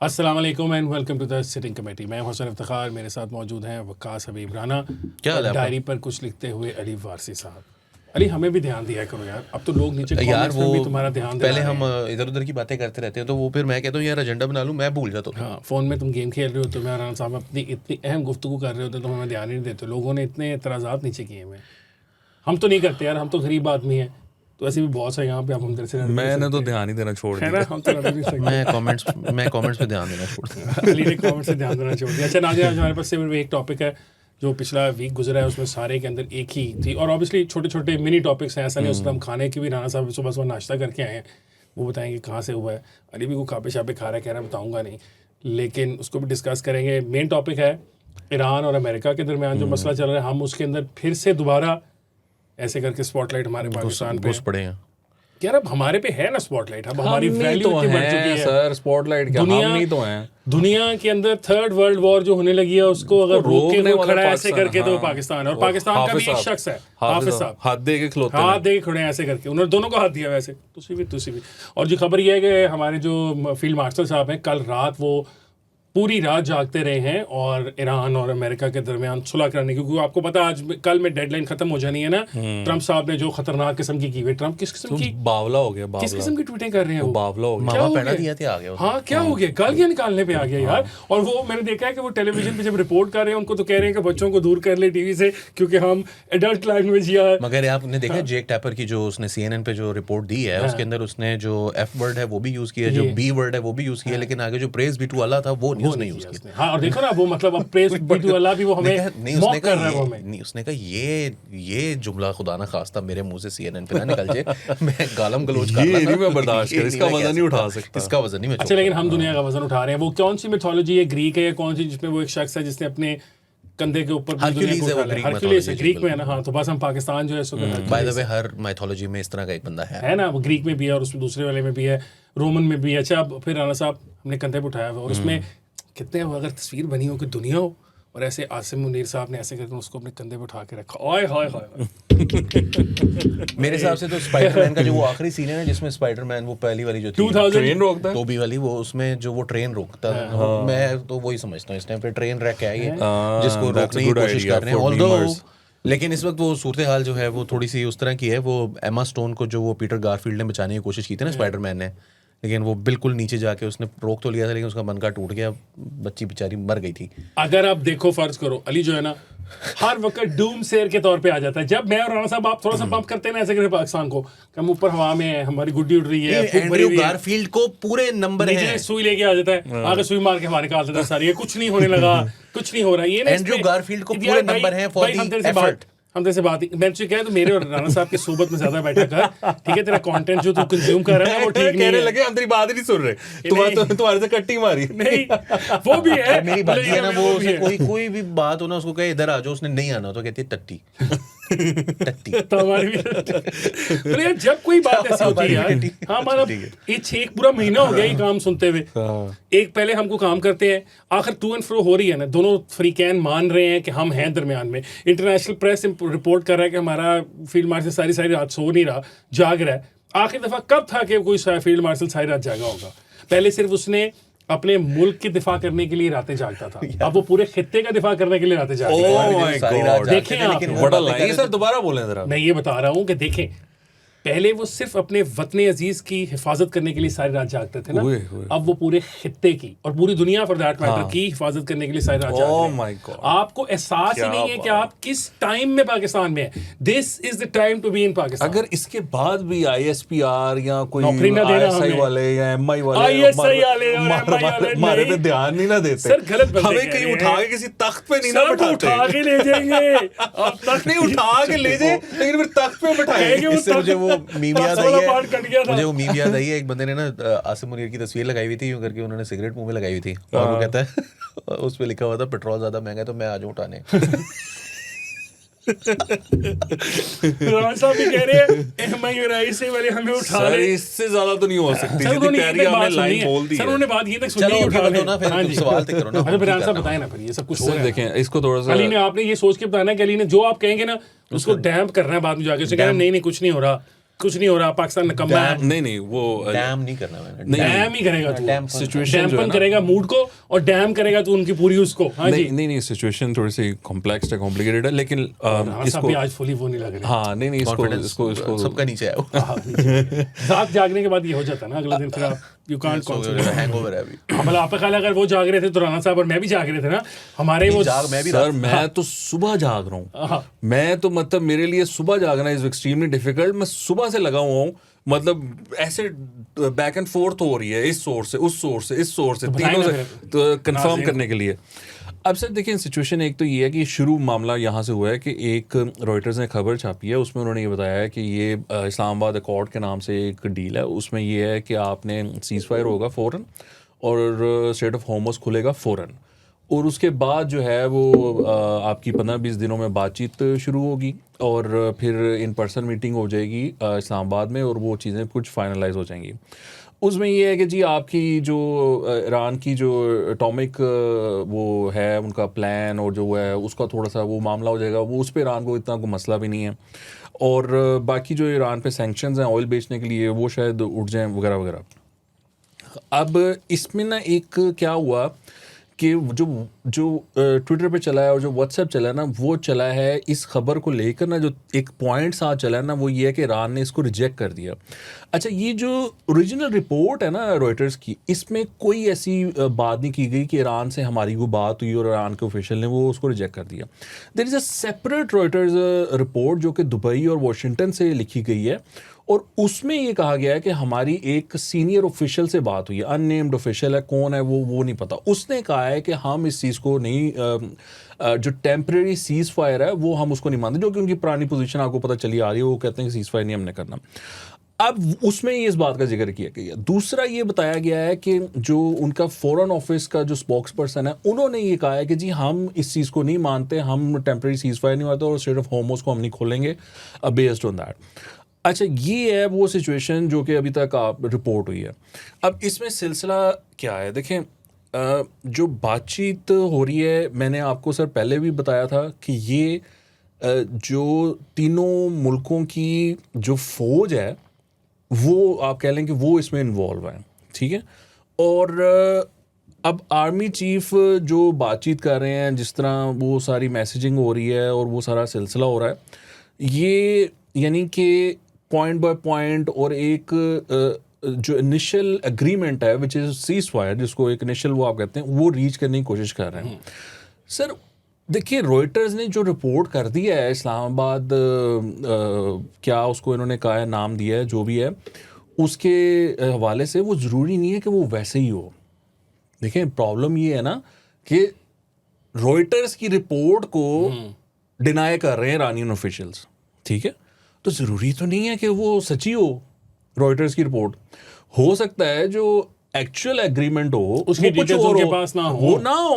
अस्सलाम वालेकुम and welcome to the sitting committee. मैं हुसैन इफ्तिखार, मेरे साथ मौजूद हैं वक्कास हबीब राना। क्या हाल है आपका? डायरी पर कुछ लिखते हुए अली वारसी साहब। अली हमें भी ध्यान दिया करो यार, अब तो लोग नीचे यार कमेंट्स में वो भी तुम्हारा ध्यान दे पहले रहे हम हैं। इधर उधर की बातें करते रहते हैं तो वो फिर मैं कहता हूँ यार एजेंडा बना लूँ, मैं भूल जाता हूँ। हाँ, फ़ोन में तुम गेम खेल रहे हो तो मैं राना साहब अपनी इतनी अहम गुफ्तगू कर रहे होते तो हमें ध्यान ही नहीं देते। लोगों ने इतने एतराज़ात नीचे किए हुए हैं। हम तो नहीं करते यार, हम तो गरीब आदमी हैं, तो ऐसे भी बहुत है यहाँ पे। अब हम इधर से लड़ भी नहीं मैंने तो सकते। ध्यान ही देना छोड़ है दिया। ना, हम तो लड़ भी नहीं सकते। मैं कमेंट्स पे ध्यान देना छोड़ दूँ। अली ने कमेंट से ध्यान देना छोड़ दिया। अच्छा नाज़रीन, आज हमारे पास सिर्फ एक टॉपिक है जो पिछला वीक गुजरा है, उसमें सारे के अंदर एक ही थी। और ऑब्वियसली छोटे छोटे मिनी टॉपिक्स हैं, ऐसा नहीं उसमें हम खाने की भी राना साहब सुबह सुबह नाश्ता करके आए हैं, वो बताएंगे कहाँ से हुआ है। अली भी को खापे शापे खा रहा है, कह रहा है बताऊँगा नहीं, लेकिन उसको भी डिस्कस करेंगे। मेन टॉपिक है ईरान और अमेरिका के दरमियान जो मसला चल रहा है, हम उसके अंदर फिर से दोबारा ऐसे करके स्पॉटलाइट हमारे पाकिस्तान पे घुस पड़े हैं। यार। अब हमारे पे है ना स्पॉटलाइट, अब हमारी हम ही वैल्यू तो इतनी बढ़ चुकी हैं है सर, स्पॉटलाइट क्या, दुनिया- हम ही तो हैं। दुनिया के अंदर थर्ड वर्ल्ड वॉर जो होने लगी है उसको अगर उसको रोक के रोकने वो वाला खड़ा है ऐसे पाकिस्तान, करके तो वो हाँ। पाकिस्तान है। और वो पाकिस्तान का हाफिज भी एक साहब, शख्स है, हाफिज साहब, हाथ दे के खिलौते हाथ हैं। दे के खड़े हैं ऐसे करके, उन्होंने दोनों को हाथ दिया वैसे, तुसी भी। और जो खबर ये है कि हमारे जो फील्ड मार्शल साहब हैं, कल रात वो पूरी रात जागते रहे हैं और ईरान और अमेरिका के दरमियान सुलह कराने, क्योंकि आपको पता है आज कल में डेडलाइन खत्म हो जानी है ना। ट्रम्प साहब ने जो खतरनाक किस्म की हुई, ट्रम्प किस किस्म की बावला हो गया, किस बावला। किस्म की ट्वीटें कर रहे हैं वो वो? बावला हो गया। क्या मामा हो पैना गया? दिया थे आ गया। हाँ, क्या हो गया? गालियां निकालने पे आ गया यार। और वो मैंने देखा है कि वो टेलीविजन पे जब रिपोर्ट कर रहे हैं, उनको तो कह रहे हैं कि बच्चों को दूर कर ले टीवी से, क्योंकि हम एडल्ट लैंग्वेज या मगर आपने देखा जेक टैपर की जो उसने CNN पे जो रिपोर्ट दी है, उसके अंदर उसने जो F वर्ड है वो भी यूज किया, जो B वर्ड है वो भी यूज किया, लेकिन आगे जो प्रेज बी टू अल्लाह था वो न्यूज़ नहीं यूज किया। हाँ, और देखो ना वो मतलब अब प्रेस बिटू अल्लाह भी वो हमें नहीं मॉक उसने कर रहा है वो कहा हमें। नहीं उसने कहा ये जुमला खुदा ना खास्ता मेरे मुंह से CNN पे ना निकल जाए। मैं गालम गलोच कर ये रहा था, नहीं मैं बर्दाश्त ये कर, इसका मैं वजन कह नहीं उठा सकता। सकता। इसका वजन नहीं मैं अच्छा, लेकिन हम दुनिया का वजन उठा रहे हैं। वो कौन सी मिथोलॉजी है, ग्रीक है या कौन सी, जिसमें वो एक शख्स है जिसने अपने कंधे के ऊपर पूरी दुनिया को Hercules है वो, उठा लिया? Greek Hercules है, mythology, ग्रीक में है ना। हाँ, तो बस हम पाकिस्तान जो है इसको by the way her mythology में इस तरह का एक बंदा है ना, वो ग्रीक में भी है और उसमें दूसरे वाले में भी है, रोमन में भी है। अच्छा, अब फिर राना साहब हमने कंधे पे उठाया हुआ और उसमें कितने अगर तस्वीर बनी हो कि दुनिया हो और ऐसे आसिम मुनीर साहब ने ऐसे करके उसको अपने कंधे पे उठा के रखा। ओए हाय हाय। मेरे हिसाब से तो स्पाइडरमैन का जो वो आखिरी सीन है ना, जिसमें स्पाइडरमैन वो पहली वाली जो थी 2000 ट्रेन रोकता है। टोबी वाली, वो उसमें जो वो ट्रेन रोकता है, मैं तो वही समझता हूँ इस टाइम पे ट्रेन रैक है ये जिसको that's a रोकने की good कोशिश idea कर रहे हैं। for although memes. लेकिन इस वक्त वो सूरत हाल जो है वो थोड़ी सी उस तरह की है। वो एमा स्टोन को जो वो पीटर गारफील्ड ने बचाने की कोशिश की थी ना स्पाइडरमैन ने, लेकिन वो बिल्कुल नीचे जाके उसने रोक तो लिया था, लेकिन उसका मनका टूट गया, बच्ची बेचारी मर गई थी। अगर आप देखो, फर्ज करो अली जो है ना हर वक्त डूम शेयर के तौर पे आ जाता है। जब मैं और राना साहब आप थोड़ा सा पंप करते हैं ना ऐसे करके पाकिस्तान को, हम ऊपर हवा में है, हमारी गुड्डी उड़ रही है, फूक भरी एंड्रयू हुई है, गारफील्ड को पूरे नंबर नीचे हैं। सुई लेके आ जाता है, आगे सुई मार के हमारे निकाल देता है सारी। ये कुछ नहीं होने लगा, कुछ नहीं हो रहा। ये ना एंड्रयू इसमें- गारफील्ड को यार पूरे भाई- नंबर हैं for भाई, the हम तेरे से effort. बात मैं तुझे कह तो मेरे और राना साहब की सोबत में ज्यादा बैठा कर, ठीक है? तेरा कंटेंट जो तू कंज्यूम कर रहा है ना वो ठीक नहीं कहने है। लगे हम तेरी बात ही नहीं सुन रहे, नहीं। तुम्हारे से कट्टी मारी। नहीं, वो भी है। मेरी बात है ना, वो भी उसे है। कोई भी बात हो ना, उसको कहे इधर आ जाओ, उसने नहीं आना तो कहती है टट्टी टट्टी। तो हमारी भी तो यार जब कोई बात ऐसी होती है यार, हाँ हमारा ये 6 पूरा महीना हो गया ये काम सुनते हुए। एक पहले हमको काम करते हैं, आखिर टू एंड फ्रो हो रही है ना, दोनों फ्रीकैन मान रहे हैं कि हम हैं दरमियान में। इंटरनेशनल प्रेस रिपोर्ट कर रहा है कि हमारा फील्ड मार्शल सारी रात सो नहीं रहा, जाग रहा है। आखिर दफा कब था कि कोई फील्ड मार्शल सारी रात जागा होगा? पहले सिर्फ उसने अपने मुल्क की दिफा करने के लिए रातें जागता था, अब वो पूरे खित्ते का दिफा करने के लिए रातें जागता Oh है। my सारी रात God. जागते देखें थे, आप, लेकिन वो बड़ा बातें कर लाइन रहे सर, थे। दोबारा बोलें जरा। मैं ये बता रहा हूँ कि देखें, पहले वो सिर्फ अपने वतन अजीज की हिफाजत करने के लिए सारी रात जागते थे ना, ओए, ओए। अब वो पूरे खित्ते की और पूरी दुनिया फॉर दैट मैटर की हिफाजत करने के लिए सारी रात जाग Oh रहे हैं। my God. आपको एहसास ही क्या नहीं है कि बात। आप किस टाइम में पाकिस्तान में हैं। This is the time to be in Pakistan. अगर इसके बाद भी ISPR या कोई नौकरी ना देना ISI हमें। वाले या MI वाले ISI हमारे- वाले और MI वाले हमारे नहीं। पे ध्यान नहीं ना देते सर, गलत बंदे हमें कह कहीं रहे उठा हैं। के किसी तख्त पे नहीं ना सब बैठाते। उठा के ले जाएंगे, अब तक नहीं उठा के ले जाए, लेकिन फिर तख्त पे कहेंगे बैठाएंगे। वो इससे मुझे वो मीम याद आई वाला पार्ट कट गया था। है, मुझे वो मीम याद आई है। एक बंदे ने ना आसिम मुनीर की तस्वीर लगाई हुई थी, यूं करके उन्होंने सिगरेट मुंह में लगाई हुई थी, और वो कहता है उस पे लिखा हुआ था पेट्रोल ज्यादा महंगा है तो मैं आ जाऊं उठाने। राना साहब भी कह रहे हैं MI और ISI वाले हमें उठा सर ले। इससे ज्यादा तो नहीं हो सकती, सर जितनी उन्होंने ये प्यारी तक बात आपने सुनी लाइन है। बोल दी सर है। उन्होंने बात ये तक सुनी चलो है, उठा उठा दो ले। ना, फिर हाँ तुम जी। सवाल तो करो ना। अच्छा, फिर हम राना साहब क्या बताएं ना, फिर ये सब कुछ हो सर रहा है। देखें इसको थोड़ा सा अली ने आपने ये सोच के बताना कि अली ने जो आप कहेंगे ना उसको डैम्प करना है बाद में जाके, उसे कहना नहीं कुछ नहीं हो रहा। कुछ नहीं हो रहा, पाकिस्तान निकम्मा है। नहीं वो डैम नहीं करना मैंने, डैम ही करेगा तू, सिचुएशन जो है डैम्पन ना, करेगा मूड को और डैम करेगा तू उनकी पूरी उसको। हाँ जी, नहीं सिचुएशन थोड़ी सी कॉम्प्लेक्स है, कॉम्प्लिकेटेड है, लेकिन राणा साहब इसको भी आज फुली वो नहीं लग रहे। हाँ नहीं इसको सबका नीचे है वो, रात जागने के बाद ये हो जाता है ना, अगले दिन फिर आप यू कांट कॉन्सेंट्रेट। हैंगओवर है अभी। मतलब आपका ख्याल है अगर वो जाग रहे थे तो राणा साहब और मैं भी जाग रहे थे ना, हमारे वो मैं भी सर मैं तो सुबह जाग रहा हूँ, हाँ। मैं तो मतलब मेरे लिए सुबह जागना इज एक्सट्रीमली डिफिकल्ट। मैं सुबह से लगा हुआ हूँ, मतलब ऐसे बैक एंड फोर्थ हो रही है, इस सोर्स से उस सोर्स से इस सोर्स से, तीनों से तो कंफर्म करने के लिए। अब सर देखिए सिचुएशन एक तो ये है कि शुरू मामला यहाँ से हुआ है कि एक रॉयटर्स ने खबर छापी है, उसमें उन्होंने ये बताया है कि ये इस्लामाबाद अकॉर्ड के नाम से एक डील है, उसमें ये है कि आपने सीज़ फायर होगा फ़ौरन और स्टेट ऑफ होमस खुलेगा फ़ौरन, और उसके बाद जो है वो आपकी 15-20 दिनों में बातचीत शुरू होगी और फिर इन पर्सन मीटिंग हो जाएगी इस्लामाबाद में, और वो चीज़ें कुछ फाइनलाइज हो जाएंगी। उसमें ये है कि जी आपकी जो ईरान की जो एटॉमिक वो है उनका प्लान और जो है उसका थोड़ा सा वो मामला हो जाएगा, वो उस पर ईरान को इतना कोई मसला भी नहीं है, और बाकी जो ईरान पे सैंक्शंस हैं ऑयल बेचने के लिए वो शायद उठ जाएँ वगैरह वगैरह। अब इसमें ना एक क्या हुआ कि जो ट्विटर पे चला है और जो व्हाट्सएप चला है ना, वो चला है इस खबर को लेकर ना, जो एक पॉइंट साथ चला है ना, वो ये है कि ईरान ने इसको रिजेक्ट कर दिया। अच्छा, ये जो ओरिजिनल रिपोर्ट है ना रॉयटर्स की, इसमें कोई ऐसी बात नहीं की गई कि ईरान से हमारी वो बात हुई और ईरान के ऑफिशियल ने वो उसको रिजेक्ट कर दिया। There is a separate Reuters report जो कि दुबई और वाशिंगटन से लिखी गई है, और उसमें ये कहा गया है कि हमारी एक सीनियर ऑफिशियल से बात हुई है, अननेम्ड ऑफिशियल है, कौन है वो नहीं पता, उसने कहा है कि हम इस चीज़ को नहीं जो टेम्परेरी सीज़ फायर है वो हम उसको नहीं मानते, जो कि उनकी पुरानी पोजीशन आपको पता चली आ रही है, वो कहते हैं कि सीज़ फायर नहीं हमने करना। अब उसमें ये इस बात का जिक्र किया गया। दूसरा ये बताया गया है कि जो उनका फॉरेन ऑफिस का जो स्पोक्स पर्सन है, उन्होंने ये कहा है कि जी हम इस चीज़ को नहीं मानते, हम टेम्परेरी सीज़ फायर नहीं मानते और स्टेट ऑफ होमस को हम नहीं खोलेंगे बेस्ड ऑन दैट। अच्छा, ये है वो सिचुएशन जो कि अभी तक आप रिपोर्ट हुई है। अब इसमें सिलसिला क्या है, देखें जो बातचीत हो रही है, मैंने आपको सर पहले भी बताया था कि ये जो तीनों मुल्कों की जो फ़ौज है वो आप कह लें कि वो इसमें इन्वॉल्व है, ठीक है। और अब आर्मी चीफ जो बातचीत कर रहे हैं, जिस तरह वो सारी मैसेजिंग हो रही है और वो सारा सिलसिला हो रहा है, ये यानी कि पॉइंट बाय पॉइंट, और एक जो इनिशियल एग्रीमेंट है विच इज़ सीज़ फायर, जिसको एक इनिशियल वो आप कहते हैं, वो रीच करने की कोशिश कर रहे हैं। सर देखिए, रॉयटर्स ने जो रिपोर्ट कर दी है इस्लामाबाद, क्या उसको इन्होंने कहा है, नाम दिया है, जो भी है, उसके हवाले से वो ज़रूरी नहीं है कि वो वैसे ही हो। देखें, प्रॉब्लम ये है ना कि रॉयटर्स की रिपोर्ट को डिनाई कर रहे हैं ईरानियन ऑफिशियल्स, ठीक है, तो ज़रूरी तो नहीं है कि वो सच्ची हो। रॉयटर्स की रिपोर्ट हो सकता है जो एक्चुअल एग्रीमेंट हो उसकी डिटेल्स उनके पास ना हो,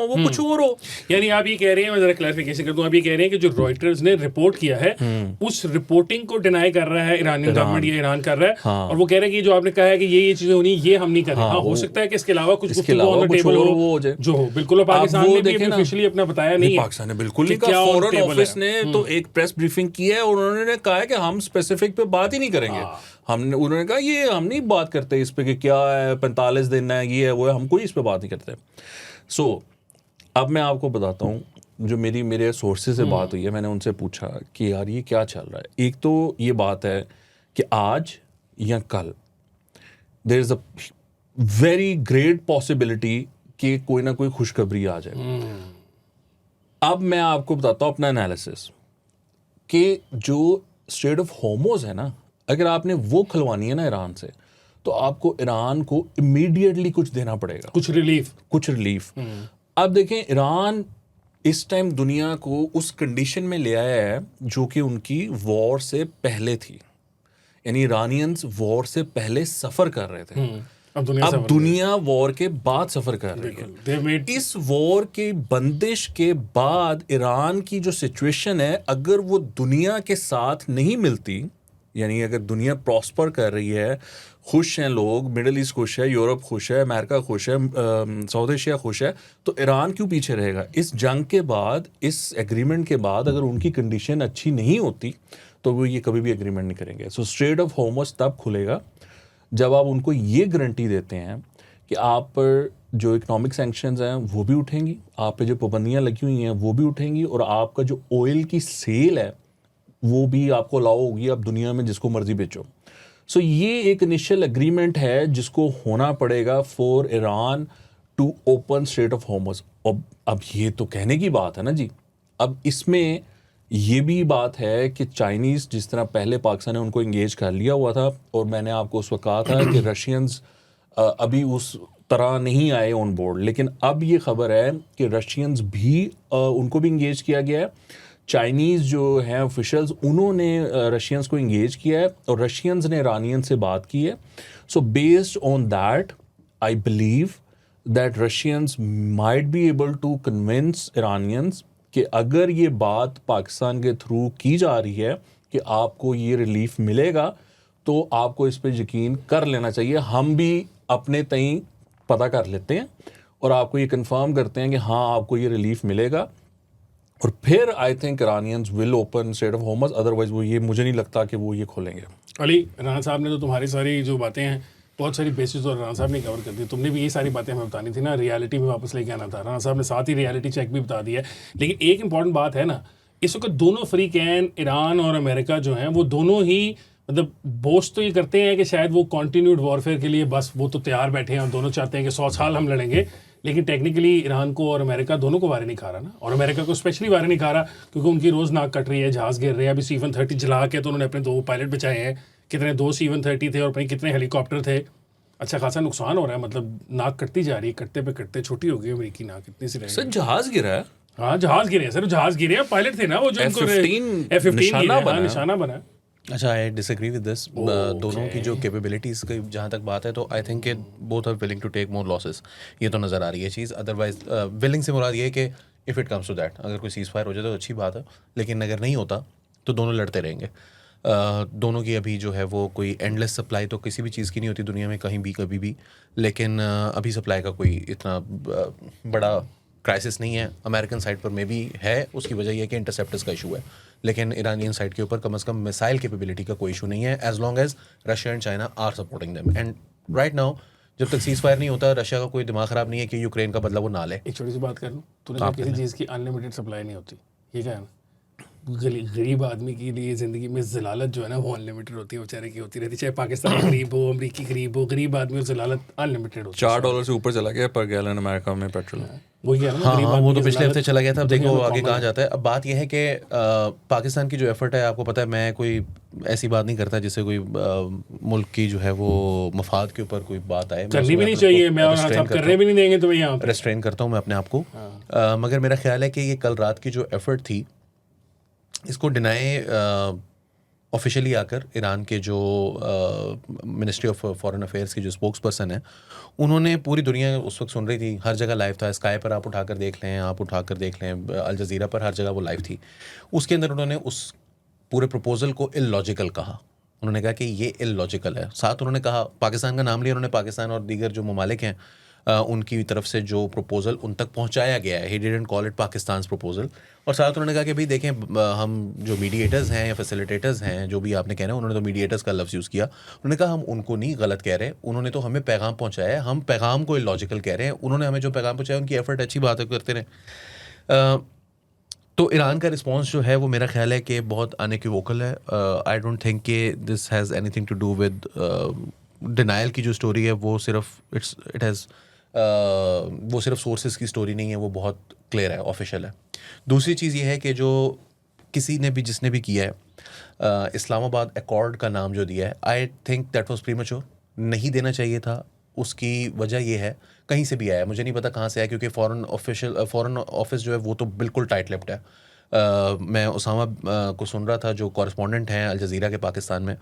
वो कुछ और हो। यानी आप ये कह रहे हैं, मैं जरा क्लैरिफिकेशन कर दूं, आप ये कह रहे हैं कि जो रॉयटर्स ने रिपोर्ट किया है उस रिपोर्टिंग को डिनाई कर रहा है ईरानियन गवर्नमेंट या ईरान कर रहा है, हाँ। और वो कह रहे हैं कि जो आपने कहा है कि ये चीजें होनी, ये हम नहीं कर रहे। हाँ, हो सकता है कि इसके अलावा कुछ ऑन द टेबल हो जो हो, बिल्कुल। पाकिस्तान ने भी ऑफिशियली अपना बताया नहीं है, पाकिस्तान ने बिल्कुल नहीं कहा। फॉरेन ऑफिस ने तो एक प्रेस ब्रीफिंग की है और उन्होंने कहा है कि हम स्पेसिफिक पे बात ही नहीं करेंगे। उन्होंने कहा ये हम नहीं बात करते इस पे कि क्या है, 45 दिन है, ये है वो है, हम कोई इस पे बात नहीं करते। सो अब मैं आपको बताता हूँ, जो मेरे सोर्सेज से बात हुई है, मैंने उनसे पूछा कि यार ये क्या चल रहा है। एक तो ये बात है कि आज या कल there is a very great possibility कि कोई ना कोई खुशखबरी आ जाए। अब मैं आपको बताता हूँ अपना एनालिसिस कि जो स्टेट ऑफ होमोज है ना, अगर आपने वो खुलवानी है ना ईरान से, तो आपको ईरान को इमीडिएटली कुछ देना पड़ेगा, कुछ रिलीफ। अब देखें, ईरान इस टाइम दुनिया को उस कंडीशन में ले आया है जो कि उनकी वॉर से पहले थी, यानी ईरानियंस वॉर से पहले सफ़र कर रहे थे। अब दुनिया वॉर के बाद सफ़र कर रही है। इस वॉर के बंदिश के बाद ईरान की जो सिचुएशन है, अगर वो दुनिया के साथ नहीं मिलती, यानी अगर दुनिया प्रॉस्पर कर रही है, खुश हैं लोग, मिडल ईस्ट खुश है, यूरोप खुश है, अमेरिका खुश है, साउथ एशिया खुश है, तो ईरान क्यों पीछे रहेगा? इस जंग के बाद, इस एग्रीमेंट के बाद अगर उनकी कंडीशन अच्छी नहीं होती, तो वो ये कभी भी एग्रीमेंट नहीं करेंगे। सो स्ट्रेट ऑफ होर्मुज़ तब खुलेगा जब आप उनको ये गारंटी देते हैं कि आप पर जो इकोनॉमिक सैंक्शंस हैं वो भी उठेंगी, आप पे जो पाबंदियाँ लगी हुई हैं वो भी उठेंगी, और आपका जो ऑयल की सेल है वो भी आपको अलाउ होगी, आप दुनिया में जिसको मर्जी बेचो। सो ये एक इनिशियल एग्रीमेंट है जिसको होना पड़ेगा for Iran to open strait of Hormuz. अब ये तो कहने की बात है ना जी, अब इसमें ये भी बात है कि चाइनीज़ जिस तरह पहले पाकिस्तान ने उनको इंगेज कर लिया हुआ था, और मैंने आपको उस वक्त कहा था कि रशियंस अभी उस तरह नहीं आए ऑन बोर्ड, लेकिन अब ये खबर है कि रशियंस भी उनको भी इंगेज किया गया है। चाइनीज़ जो हैं ऑफिशियल्स उन्होंने रशियंस को इंगेज किया है, और रशियंस ने ईरानियन से बात की है। So based on that I believe that Russians might be able to convince Iranians कि अगर ये बात पाकिस्तान के थ्रू की जा रही है कि आपको ये रिलीफ मिलेगा, तो आपको इस पर यकीन कर लेना चाहिए। हम भी अपने तई पता कर लेते हैं और आपको ये कंफर्म करते हैं कि हाँ आपको ये रिलीफ मिलेगा, और फिर I think Iranians will open strait of Hormuz. Otherwise वो ये मुझे नहीं लगता कि वो ये खोलेंगे। अली राना साहब ने तो तुम्हारी सारी जो बातें हैं बहुत सारी बेसिस और राना साहब ने कवर कर दी। तुमने भी ये सारी बातें हमें बतानी थी ना, रियलिटी में वापस लेके आना था। राना साहब ने साथ ही रियलिटी चेक भी बता दिया है। लेकिन एक इंपॉर्टेंट बात है ना, इस वक्त दोनों फ्री कैन ईरान और अमेरिका जो हैं वो दोनों ही मतलब बोस्ट तो ये करते हैं कि शायद वो कॉन्टीन्यूड वॉरफेयर के लिए बस वो तो तैयार बैठे हैं और दोनों चाहते हैं कि 100 साल हम लड़ेंगे, लेकिन टेक्निकली ईरान को और अमेरिका दोनों को वारे नहीं खा रहा ना, और अमेरिका को स्पेशली वारे नहीं खा रहा क्योंकि उनकी रोज़ नाक कट रही है, जहाज़ गिर रहे हैं। अभी C-130 जला के तो उन्होंने अपने 2 पायलट बचाए हैं, कितने 2 C-130 थे और अपने कितने हेलीकॉप्टर थे। अच्छा खासा नुकसान हो रहा है, मतलब नाक कटती जा रही है, कटते पे कटते छोटी हो गई अमेरिकी नाक, इतनी सी रह सर जहाज गिरा है। हाँ जहाज़ गिरे हैं सर, जहाज़ गिरे हैं, पायलट थे ना वो जो F-15 निशाना बना। अच्छा, आई डिसएग्री विद दिस। दोनों की जो कैपेबिलिटीज़ की जहाँ तक बात है तो I think both are willing to take more losses, ये तो नज़र आ रही है चीज़। अदरवाइज विलिंग से मुराद ये है कि if it comes to that, अगर कोई सीज़ फायर हो जाए तो अच्छी बात है, लेकिन अगर नहीं होता तो दोनों लड़ते रहेंगे। दोनों की अभी जो है वो कोई एंडलेस सप्लाई तो किसी भी चीज़ की नहीं होती दुनिया में कहीं भी कभी भी, लेकिन अभी सप्लाई का कोई इतना बड़ा क्राइसिस नहीं है। अमेरिकन साइड पर में भी है, उसकी वजह यह है कि इंटरसेप्टर्स का इशू है, लेकिन ईरानियन साइड के ऊपर कम से कम मिसाइल कैपेबिलिटी का कोई इशू नहीं है, as long as Russia and China are supporting them. And right now जब तक सीज़ फायर नहीं होता, रशिया का कोई दिमाग ख़राब नहीं है कि यूक्रेन का बदला वो ना ले। एक छोटी सी बात कर लूँ, तूने कहा किसी चीज़ की अनलिमिटेड सप्लाई नहीं होती, ये क्या है ना, गरीब आदमी के लिए ज़िंदगी में ज़लालत जो है ना वो अनलिमिटेड होती है, बेचारे की होती रहती है, चाहे पाकिस्तान गरीब हो, अमरीकी गरीब हो, गरीब आदमी और ज़लालत अनलिमिटेड होती है। $4 से ऊपर चला गया पर गैलन अमेरिका में पेट्रोल। वही कह रहा हूँ, हाँ गरीब हाँ, वो आदमी तो की पिछले हफ्ते ज़लालत चला गया था। अब देखो दुनिया में आगे common कहाँ जाता है। अब बात यह है कि पाकिस्तान की जो एफर्ट है, आपको पता है मैं कोई ऐसी बात नहीं करता जिससे कोई मुल्क की जो है वो मफाद के ऊपर कोई बात आए। करनी भी नहीं चाहिए, मैं और साहब करने भी नहीं देंगे तो यहाँ पे रेस्ट्रेन करता हूँ मैं अपने आप को। मगर मेरा ख्याल है कि ये कल रात की जो एफर्ट थी, इसको डिनाई ऑफिशियली आकर ईरान के जो मिनिस्ट्री ऑफ फॉरेन अफेयर्स की जो स्पोक्स पर्सन है, उन्होंने पूरी दुनिया उस वक्त सुन रही थी, हर जगह लाइव था, स्काई पर आप उठाकर देख लें, आप उठाकर देख लें, अल जज़ीरा पर हर जगह वो लाइव थी। उसके अंदर उन्होंने उस पूरे प्रपोजल को इलॉजिकल कहा। उन्होंने कहा कि ये इलॉजिकल है। साथ उन्होंने कहा, पाकिस्तान का नाम लिया उन्होंने, पाकिस्तान और दीगर जो ममालिक हैं उनकी तरफ से जो प्रपोजल उन तक पहुंचाया गया है, he didn't call it Pakistan proposal. और साथ उन्होंने कहा कि भाई देखें, हम जो मीडिएटर्स हैं या फैसिलिटेटर्स हैं, जो भी आपने कहना है, उन्होंने तो मीडिएटर्स का लफ्ज़ यूज़ किया। उन्होंने कहा हम उनको नहीं गलत कह रहे, उन्होंने तो हमें पैगाम पहुंचाया है, हम पैगाम को इलॉजिकल कह रहे हैं। उन्होंने हमें जो पैगाम पहुंचाया, उनकी एफर्ट अच्छी बात है, करते रहे। तो ईरान का रिस्पॉन्स जो है वो मेरा ख्याल है कि बहुत अनइक्विवोकल है। आई डोंट थिंक कि this has anything to do with denial की जो स्टोरी है, वो सिर्फ वो सिर्फ सोर्सेज की स्टोरी नहीं है, वो बहुत क्लियर है, ऑफिशियल है। दूसरी चीज़ ये है कि जो किसी ने भी जिसने भी किया है, इस्लामाबाद अकॉर्ड का नाम जो दिया है, I think that was premature, नहीं देना चाहिए था। उसकी वजह ये है, कहीं से भी आया, मुझे नहीं पता कहाँ से आया, क्योंकि फॉरेन ऑफिस जो है वो तो बिल्कुल टाइट लिप्ड है। मैं उसामा को सुन रहा था, जो कॉरेस्पॉन्डेंट हैं अल जज़ीरा के पाकिस्तान में,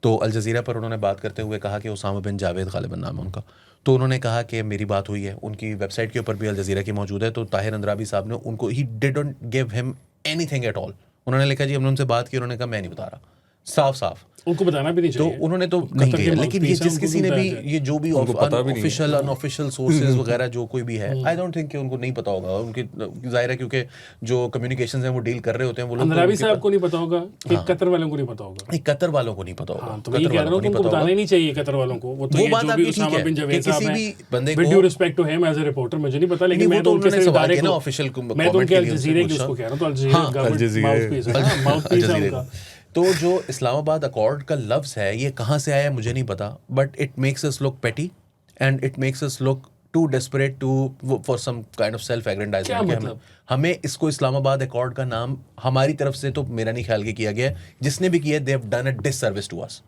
तो अल जज़ीरा पर उन्होंने बात करते हुए कहा कि उसामा बिन जावेद गालिबन नाम है उनका। तो उन्होंने कहा कि मेरी बात हुई है, उनकी वेबसाइट के ऊपर भी अल जज़ीरा की मौजूद है। तो ताहिर अंद्राबी साहब ने उनको, he didn't give him anything at all. उन्होंने लिखा जी हमने उनसे बात की, उन्होंने कहा मैं नहीं बता रहा, साफ साफ। उनको बताना भी नहीं तो चाहिए। उन्होंने तो नहीं किया, लेकिन ये जिस किसी ने भी ये जो भी ऑफिशियल अनऑफिशियल सोर्सेज वगैरह जो कोई भी है, आई डोंट थिंक कि उनको नहीं पता होगा। उनकी जाहिर है क्योंकि जो कम्युनिकेशंस हैं वो डील कर रहे होते हैं वो लोग। अंद्राबी साहब को नहीं पता होगा कि कतर वालों को नहीं पता होगा। नहीं, कतर वालों को नहीं पता होगा। तो मैं ये कह रहा हूं कि उनको बताना ही नहीं चाहिए कतर वालों को। वो तो ये बात जो आपकी भी ठीक उसामा है बिन कि जवेद साहब किसी भी बंदे विद को due respect to him as a reporter, मुझे नहीं पता, लेकिन मैं तो उनके उन्होंने सवाल किया ना ऑफिशियल मैं तो उनके अल जजीरे की उसको कह रहा हूं, तो अल जजीरा गवर्नमेंट माउथपीस है उनका। तो जो इस्लामाबाद अकॉर्ड का लफ्ज़ है ये कहाँ से आया मुझे नहीं पता, but it makes us look petty and it makes us look too desperate to for some kind of self aggrandizement. हमें इसको इस्लामाबाद अकॉर्ड का नाम हमारी तरफ से तो मेरा नहीं ख्याल किया गया, जिसने भी किया they have done a disservice to us.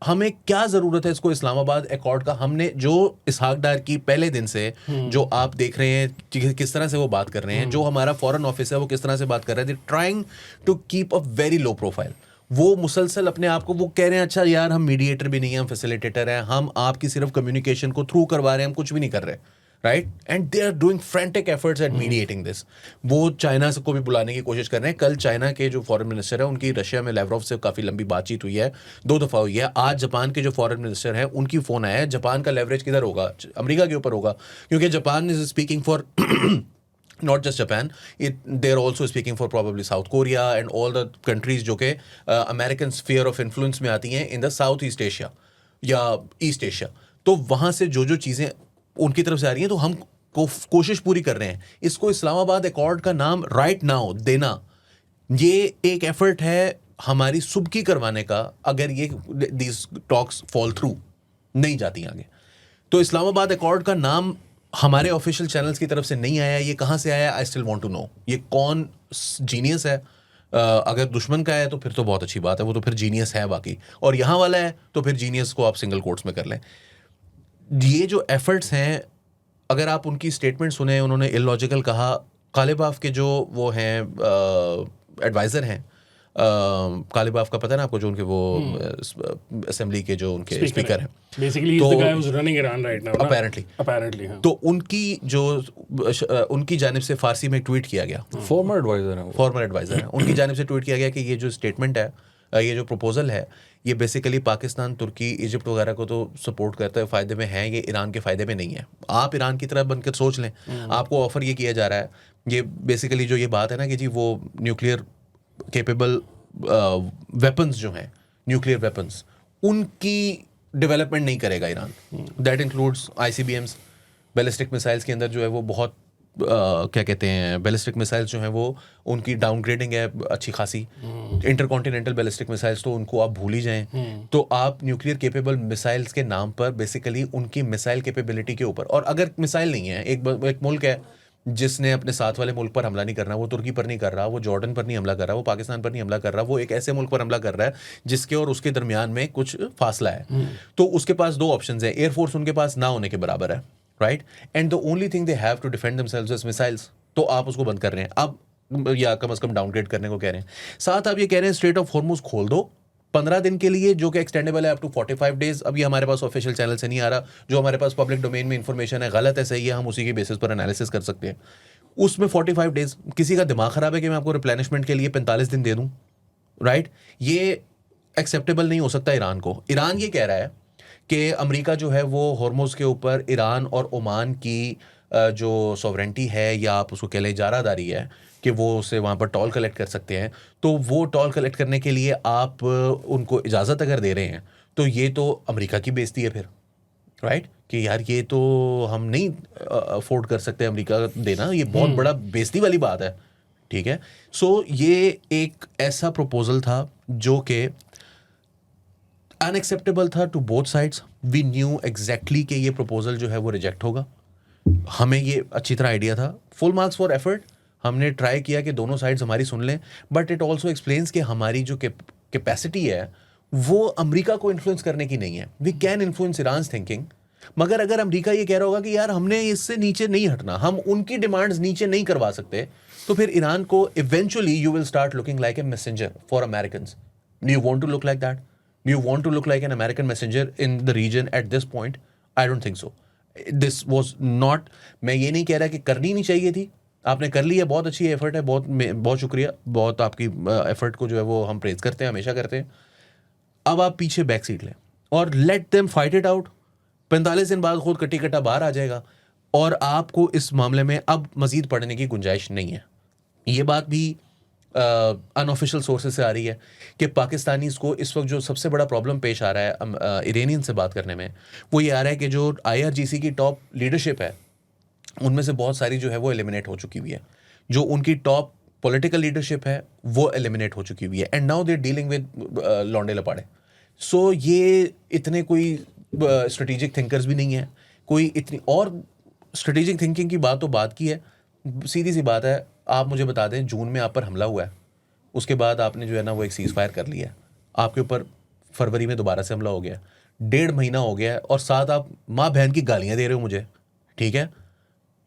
हमें क्या जरूरत है इसको इस्लामाबाद अकॉर्ड का? हमने जो इसहाक डार की पहले दिन से जो आप देख रहे हैं कि किस तरह से वो बात कर रहे हैं, जो हमारा फॉरेन ऑफिस है वो किस तरह से बात कर रहे हैं, they trying to keep a very low profile. वो मुसलसल अपने आप को वो कह रहे हैं अच्छा यार हम मीडिएटर भी नहीं है, हम फैसिलिटेटर हैं, हम आपकी सिर्फ कम्युनिकेशन को थ्रू करवा रहे हैं, हम कुछ भी नहीं कर रहे, right? And they are doing frantic efforts at mediating this. वो चाइना को भी बुलाने की कोशिश कर रहे हैं। कल चाइना के जो फॉरेन मिनिस्टर है उनकी रशिया में लैवरोव से काफ़ी लंबी बातचीत हुई है, 2 दफ़ा हुई है। आज जापान के जो फॉरेन मिनिस्टर है उनकी फ़ोन आया है। जापान का लेवरेज किधर होगा? अमेरिका के ऊपर होगा, क्योंकि Japan is speaking for not just Japan, they're also speaking for probably South Korea and all the countries जो के American sphere of influence में आती हैं in the South East Asia या East Asia। तो वहाँ से जो चीज़ें उनकी तरफ से आ रही हैं, तो हम कोशिश पूरी कर रहे हैं इसको इस्लामाबाद अकॉर्ड का नाम राइट नाउ देना। ये एक एफर्ट है हमारी सुबकी करवाने का, अगर ये these talks fall through नहीं जाती आगे। तो इस्लामाबाद अकॉर्ड का नाम हमारे ऑफिशियल चैनल्स की तरफ से नहीं आया। ये कहाँ से आया? I still want to know. ये कौन जीनियस है? अगर दुश्मन का है तो फिर तो बहुत अच्छी बात है, वो तो फिर जीनियस है बाकी, और यहाँ वाला है तो फिर जीनियस को आप सिंगल कोट्स में कर लें। ये जो एफर्ट्स हैं, अगर आप उनकी स्टेटमेंट सुने, उन्होंने इलॉजिकल कहा। कालिबाफ के जो वो हैं एडवाइज़र हैं, कालिबाफ का पता है ना आपको, जो उनके वो असेंबली के जो उनके स्पीकर हैं, basically he is the guy who is running Iran right now apparently. तो उनकी जो उनकी जानिब से फारसी में ट्वीट किया गया, फॉर्मर एडवाइजर है, उनकी जानिब से ट्वीट किया गया कि ये जो स्टेटमेंट है, ये जो प्रपोजल है, ये बेसिकली पाकिस्तान, तुर्की, इजिप्ट वगैरह को तो सपोर्ट करते हैं, फ़ायदे में है, ये ईरान के फ़ायदे में नहीं है। आप ईरान की तरह बनकर सोच लें, आपको ऑफ़र ये किया जा रहा है, ये बेसिकली जो ये बात है ना कि जी वो न्यूक्लियर केपेबल वेपन्स जो हैं, न्यूक्लियर वेपन्स, उनकी डेवलपमेंट नहीं करेगा Iran. That includes ICBMs, ballistic missiles के अंदर जो है वो बहुत क्या कहते हैं, बैलिस्टिक मिसाइल्स जो हैं वो उनकी डाउनग्रेडिंग है अच्छी खासी। इंटरकॉन्टिनेंटल बैलिस्टिक मिसाइल्स तो उनको आप भूल ही जाएं। तो आप न्यूक्लियर केपेबल मिसाइल्स के नाम पर बेसिकली उनकी मिसाइल केपेबिलिटी के ऊपर, और अगर मिसाइल नहीं है, एक मुल्क है जिसने अपने साथ वाले मुल्क पर हमला नहीं करना, वो तुर्की पर नहीं कर रहा, वो जॉर्डन पर नहीं हमला कर रहा, वो पाकिस्तान पर नहीं हमला कर रहा, वो एक ऐसे मुल्क पर हमला कर रहा है जिसके और उसके दरमियान में कुछ फासला है। तो उसके पास 2 ऑप्शंस हैं, एयरफोर्स उनके पास ना होने के बराबर है, right? And the only thing they have to defend themselves is missiles. तो आप उसको बंद कर रहे हैं अब, या कम से कम डाउनग्रेड करने को कह रहे हैं। साथ आप ये कह रहे हैं स्ट्रेट ऑफ हॉर्मुज खोल दो 15 दिन के लिए, जो कि एक्सटेंडेबल है अप टू 45 डेज। अब ये हमारे पास ऑफिशियल चैनल से नहीं आ रहा, जो हमारे पास पब्लिक डोमेन में इंफॉर्मेशन है, गलत है सही है, हम उसी के बेसिस पर एनालिसिस कर सकते हैं। उसमें 45 डेज, किसी का दिमाग खराब है कि मैं आपको रिप्लेनिशमेंट के लिए 45 दिन दे दूं, राइट? ये एक्सेप्टेबल नहीं हो सकता ईरान को। ईरान ये कह रहा है कि अमेरिका जो है वो हॉर्मुज के ऊपर ईरान और ओमान की जो सॉवरेंटी है, या आप उसको कह लें इजारादारी है, कि वो उसे वहाँ पर टॉल कलेक्ट कर सकते हैं। तो वो टॉल कलेक्ट करने के लिए आप उनको इजाज़त अगर दे रहे हैं, तो ये तो अमेरिका की बेइज्जती है फिर, राइट? कि यार ये तो हम नहीं अफोर्ड कर सकते अमेरिका देना, ये बहुत बड़ा बेइज्जती वाली बात है, ठीक है? सो ये एक ऐसा प्रपोजल था जो कि अनएक्सेप्टेबल था to both sides. We knew exactly कि ये प्रपोजल जो है वो रिजेक्ट होगा, हमें ये अच्छी तरह आइडिया था। फुल मार्क्स फॉर एफर्ट, हमने ट्राई किया कि दोनों साइड्स हमारी सुन लें, बट इट ऑल्सो एक्सप्लेन्स कि हमारी जो कैपेसिटी है वो अमेरिका को इन्फ्लुएंस करने की नहीं है। We can influence Iran's thinking, मगर अगर अमेरिका ये कह रहा होगा कि यार हमने इससे नीचे नहीं हटना, हम उनकी डिमांड्स नीचे नहीं करवा सकते, तो फिर ईरान को eventually you will start looking like a messenger for Americans. Do you want to look like that? Do you want to look like an American messenger in the region at this point? I don't think so. This was not, मैं ये नहीं कह रहा कि करनी नहीं चाहिए थी, आपने कर ली है, बहुत अच्छी एफर्ट है, बहुत शुक्रिया, बहुत आपकी एफर्ट को जो है वो हम प्रेज करते हैं, हमेशा करते हैं। अब आप पीछे बैक सीट लें और let them fight it out. 45 दिन बाद खुद कट्टी कट्टा बाहर आ जाएगा और आपको इस मामले में अब मजीद पढ़ने की गुंजाइश नहीं है। ये बात भी अनऑफिशियल सोर्सेज से आ रही है कि पाकिस्तानीज़ को इस वक्त जो सबसे बड़ा प्रॉब्लम पेश आ रहा है इरानियन से बात करने में, वो ये आ रहा है कि जो IRGC की टॉप लीडरशिप है उनमें से बहुत सारी जो है वो एलिमिनेट हो चुकी हुई है। जो उनकी टॉप पॉलिटिकल लीडरशिप है वो एलिमिनेट हो चुकी हुई है, and now they dealing with लौंडे लपाड़े। सो ये इतने कोई स्ट्रेटेजिक थिंकर्स भी नहीं है, कोई इतनी और स्ट्रेटेजिक थिंकिंग की बात तो बात की है। सीधी सी बात है, आप मुझे बता दें जून में आप पर हमला हुआ है, उसके बाद आपने जो है ना वो एक सीज फायर कर लिया है, आपके ऊपर फरवरी में दोबारा से हमला हो गया, 1.5 महीना हो गया है, और साथ आप माँ बहन की गालियाँ दे रहे हो मुझे, ठीक है,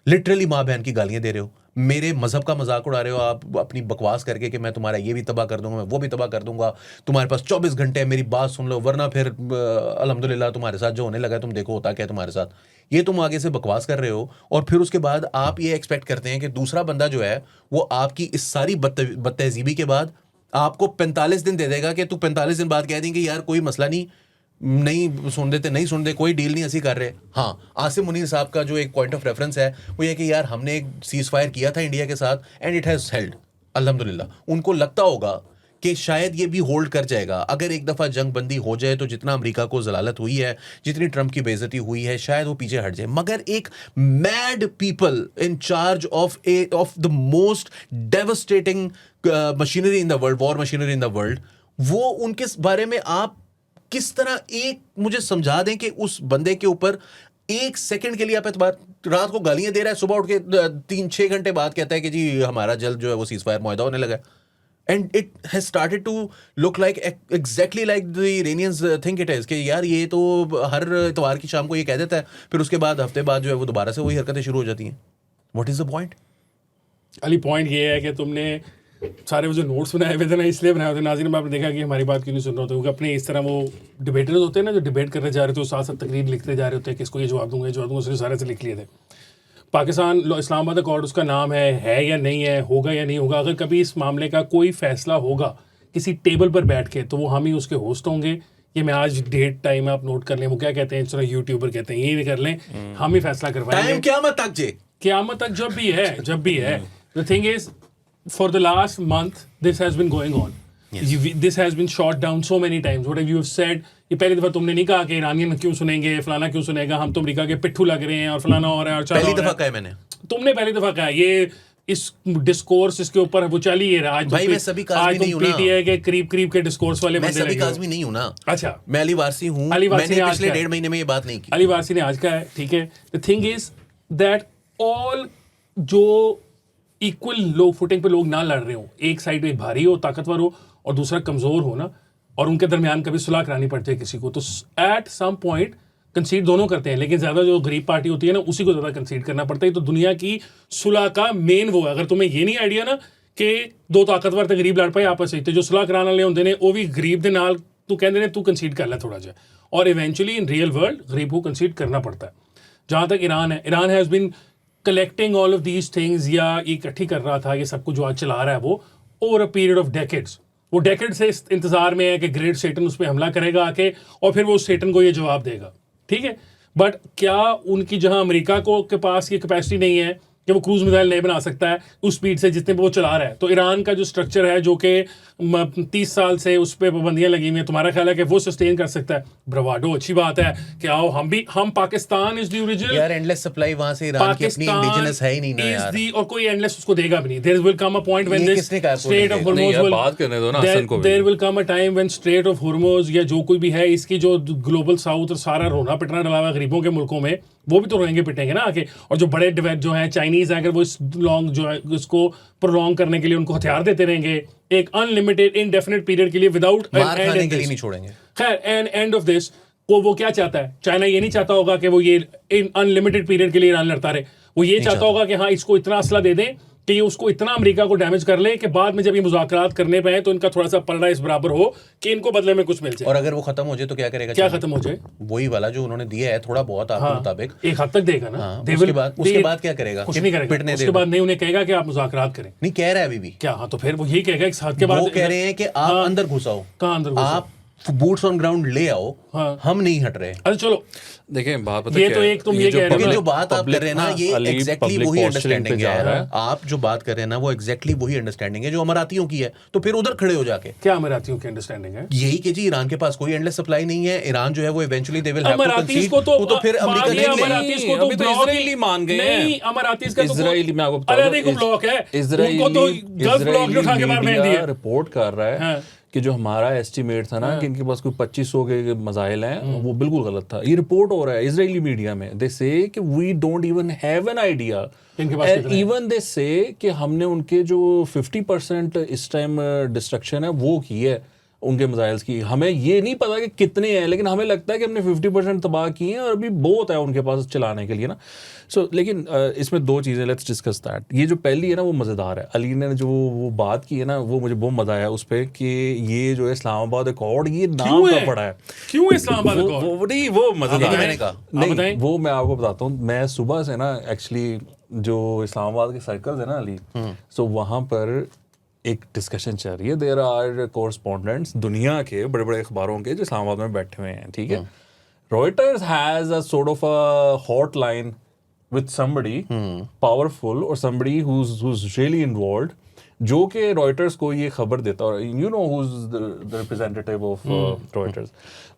लिटरली माँ बहन की गालियाँ दे रहे हो, मेरे मजहब का मजाक उड़ा रहे हो आप अपनी बकवास करके कि मैं तुम्हारा ये भी तबाह कर दूंगा, मैं वो भी तबाह कर दूंगा, तुम्हारे पास 24 घंटे है, मेरी बात सुन लो, वरना फिर अल्हम्दुलिल्लाह तुम्हारे साथ जो होने लगा है तुम देखो होता क्या तुम्हारे साथ। ये तुम आगे से बकवास कर रहे हो और फिर उसके बाद आप ये एक्सपेक्ट करते हैं कि दूसरा बंदा जो है वो आपकी इस सारी बदतहजीबी के बाद आपको 45 दिन दे देगा कि तू 45 दिन बाद कह देंगे यार कोई मसला नहीं सुन देते, कोई डील नहीं ऐसी कर रहे। हाँ, आसिम मुनीर साहब का जो एक पॉइंट ऑफ रेफरेंस है वो ये कि यार हमने एक सीज फायर किया था इंडिया के साथ एंड इट हैज़ हेल्ड, अल्हम्दुलिल्लाह। उनको लगता होगा कि शायद ये भी होल्ड कर जाएगा, अगर एक दफ़ा जंग बंदी हो जाए तो जितना अमेरिका को जलालत हुई है, जितनी ट्रंप की बेइज्जती हुई है, शायद वो पीछे हट जाए। मगर एक mad people in charge of the most devastating machinery in the world, war machinery in the world, वो उनके बारे में आप किस तरह एक मुझे समझा दें कि उस बंदे के ऊपर एक सेकंड के लिए आप एतबार, रात को गालियां दे रहा है, सुबह उठ के 3-6 घंटे बाद कहता है कि जी हमारा जल्द जो है वो सीज फायर मुआहदा होने लगा, and it has started to look like exactly like the Iranians think it is, कि यार ये तो हर इतवार की शाम को ये कह देता है, फिर उसके बाद हफ्ते बाद जो है वो दोबारा से वही हरकतें शुरू हो जाती हैं। What is the point? Ali point ये है कि तुमने सारे वो जो नोट्स बनाए हुए थे ना, इसलिए बनाए हुए थे नाज़रीन, आपने देखा कि हमारी बात क्यों नहीं सुन रहे होते, क्योंकि अपने इस तरह वो डिबेटर्स होते हैं ना जो डिबेट करने जा रहे थे, वो साथ साथ तकरीर लिखते जा रहे होते हैं, किसको ये जवाब दूंगा, उसने सारे से लिख लिए थे। पाकिस्तान इस्लामाबाद अकॉर्ड उसका नाम है या नहीं है, होगा या नहीं होगा, अगर कभी इस मामले का कोई फैसला होगा किसी टेबल पर बैठ के, तो वो हम ही उसके होस्ट होंगे। ये मैं आज डेट टाइम आप नोट कर लें, वो क्या कहते हैं इस तरह यूट्यूबर कहते हैं, ये कर लें, हम ही फैसला करवाएंगे क़यामत तक जब भी है। The thing is for the last month this has been going on. Yes. This has been shot down so many times. Whatever you have said, ये पहली दफा तुमने नहीं कहा कि ईरानियन क्यों सुनेंगे, फलाना क्यों सुनेगा, हम तो अमेरिका के पिट्ठू लग रहे हैं और फलाना हो रहा है और पहली दफा कहा मैंने, तुमने पहली दफा कहा। ये इस डिस्कोर्स इसके ऊपर वो चली है आज भाई, मैं सभी काज़मी नहीं हूं ना, पीटीआई के करीब के डिस्कोर्स वाले मैं सभी काज़मी नहीं हूं ना। अच्छा, मैं अली वारसी हूं, मैंने पिछले 1.5 महीने में ये बात नहीं की। अली वारसी ने आज का है, ठीक है। The thing is that all जो इक्वल लो फुटिंग पे लोग ना लड़ रहे हो, एक साइड एक भारी हो ताकतवर हो और दूसरा कमज़ोर हो ना, और उनके दरमियान कभी सुलह करानी पड़ती है किसी को, तो एट सम पॉइंट कंसीड दोनों करते हैं, लेकिन ज़्यादा जो गरीब पार्टी होती है ना उसी को ज़्यादा कंसीड करना पड़ता है। तो दुनिया की सुलह का मेन वो है। अगर तुम्हें ये नहीं आइडिया ना कि दो ताकतवर तो गरीब लड़ पाए आपस में, तो जो सुलह कराने वाले होंगे ने वो भी गरीब के नाल तू कहते हैं तू कंसीड कर ले थोड़ा जा, और इवेंचुअली इन रियल वर्ल्ड गरीब को कंसीड करना पड़ता है। जहाँ तक ईरान है, Iran has been collecting all of these things, या इकट्ठी कर रहा था ये सब कुछ जो आज चला रहा है वो over a period of decades. वो डेकेड से इस इंतजार में है कि ग्रेट सेटन उस पर हमला करेगा आके और फिर वो उस सेटन को ये जवाब देगा, ठीक है। बट क्या उनकी जहां अमेरिका को के पास ये कैपेसिटी नहीं है कि वो क्रूज मिसाइल नहीं बना सकता है उस स्पीड से जितने पे वो चला रहा है, तो ईरान का जो स्ट्रक्चर है जो कि 30 साल से उस पर पाबंदियां लगी हुई हैं, तुम्हारा ख्याल है कि वो सस्टेन कर सकता है? ब्रवाडो, अच्छी बात है कि आओ हम पाकिस्तान इज द ओरिजिनल यार, एंडलेस सप्लाई वहां से ईरान की अपनी इंडिजिनस है ही नहीं ना यार, और कोई एंडलेस उसको देगा भी नहीं। There will come a point when this strait of Hormuz will बात करने दो ना हसन को, there will come a time when strait of Hormuz या जो कोई भी है इसकी जो ग्लोबल साउथ और सारा रोना पिटना डला हुआ गरीबों के मुल्कों में, वो भी तो रोएंगे पिटेंगे ना आके। और जो बड़े डिवेट जो हैं चाइनीज हैं, अगर वो इस लॉन्ग जो है इसको प्रोलॉन्ग करने के लिए उनको हथियार देते रहेंगे एक अनलिमिटेड इनडेफिनेट पीरियड के लिए विदाउट मार खाने के लिए नहीं छोड़ेंगे। खैर, एंड ऑफ दिस वो क्या चाहता है? चाइना ये नहीं चाहता होगा कि वो ये इन अनलिमिटेड पीरियड के लिए ईरान लड़ता रहे, वो ये चाहता होगा कि हाँ इसको इतना असला दे दें कि उसको इतना अमेरिका को डैमेज कर ले कि बाद में जब ये मुज़ाकरात करने पे आए तो इनका थोड़ा सा पलड़ा इस बराबर हो कि इनको बदले में कुछ मिल जाए। और अगर वो खत्म हो जाए तो क्या करेगा? क्या खत्म हो जाए? वही वाला जो उन्होंने दिया है थोड़ा बहुत आपके मुताबिक, एक हद तक देगा ना। उसके बाद क्या करेगा? कुछ नहीं करेगा। उसके बाद नहीं उन्हें कहेगा कि आप मुज़ाकरात करें। नहीं कह रहा है अभी भी क्या? हाँ, तो फिर वो यही कहेगा एक साथ के बाद वो कह रहे हैं कि आप अंदर घुसाओ। कहाँ अंदर घुसाओ? आप बूट्स ऑन ग्राउंड ले आओ। हम नहीं हट रहे। अरे चलो देखिए बात पता ये तो एक तुम ये कह रहे हो जो बात आप कर रहे हैं ना, ये एग्जैक्टली वही अंडरस्टैंडिंग है। आप जो बात कर रहे हैं ना वो एग्जैक्टली वही अंडरस्टैंडिंग है जो अमरातियों की है। तो फिर उधर खड़े हो जाके क्या अमरातियों की अंडरस्टैंडिंग है? यही कि जी ईरान के पास कोई एंडलेस सप्लाई नहीं है। ईरान जो है वो eventually they will have to Emiratis concede. को तो फिर अमेरिका नहीं लेगा। अमरातीज को तो इजरायली मान गए हैं। नहीं, अमरातीज का तो इजरायली में आपको अरे देखो ब्लॉक है, उनको तो गल्फ ब्लॉक ने उठा के बाहर फेंक दिया। रिपोर्ट कर रहा है कि जो हमारा एस्टिमेट था ना कि इनके पास कोई 2500 के मजाइल हैं, वो बिल्कुल गलत था। ये रिपोर्ट हो रहा है इजरायली मीडिया में। दे से कि we don't even have an idea, and even they say कि हमने उनके जो 50% इस टाइम डिस्ट्रक्शन है वो की है उनके मिसाइल्स की। हमें ये नहीं पता कि कितने हैं, लेकिन हमें लगता है कि हमने 50% तबाह किए हैं और अभी बहुत है उनके पास चलाने के लिए ना। लेकिन इसमें दो चीज़ें, लेट्स डिस्कस दैट। ये जो पहली है ना वो मज़ेदार है। अली ने जो वो बात की है ना वो मुझे बहुत मज़ा आया उस पर कि ये जो है इस्लामाबाद अकॉर्ड, ये नाम का पड़ा है। क्यों इस्लामाबाद अकॉर्ड? नहीं वो मज़ेदार मैंने कहा नहीं, वो मैं आपको बताता हूँ। मैं सुबह से ना एक्चुअली जो इस्लामाबाद के सर्कल्स है ना अली, सो वहाँ पर एक डिस्कशन चल रही है। देयर आर कोरस्पॉन्डेंट्स दुनिया के बड़े बड़े अखबारों के जो इस्लामाबाद में बैठे हुए हैं, ठीक है। Reuters has a sort of a hotline with somebody powerful और समबडी who's really involved, जो कि रॉयटर्स को ये खबर देता है। You know who's the representative of Reuters.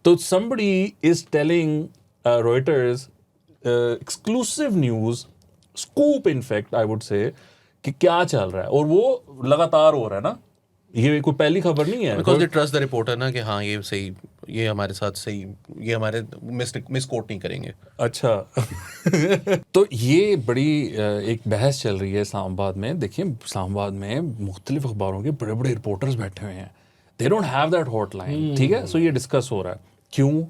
तो somebody is telling Reuters exclusive news, scoop in fact I would say, कि क्या चल रहा है। और वो लगातार हो रहा है ना, ये कोई पहली खबर नहीं है। Because they trust the reporter ना कि हाँ ये सही, ये हमारे साथ सही, ये हमारे मिसकोट नहीं करेंगे। अच्छा तो ये बड़ी एक बहस चल रही है इस्लामाबाद में। देखिए इस्लामाबाद में मुख्तलिफ अखबारों के बड़े बड़े रिपोर्टर्स बैठे हुए हैं। They don't have that hotline, ठीक है। सो ये डिस्कस हो रहा है क्यों,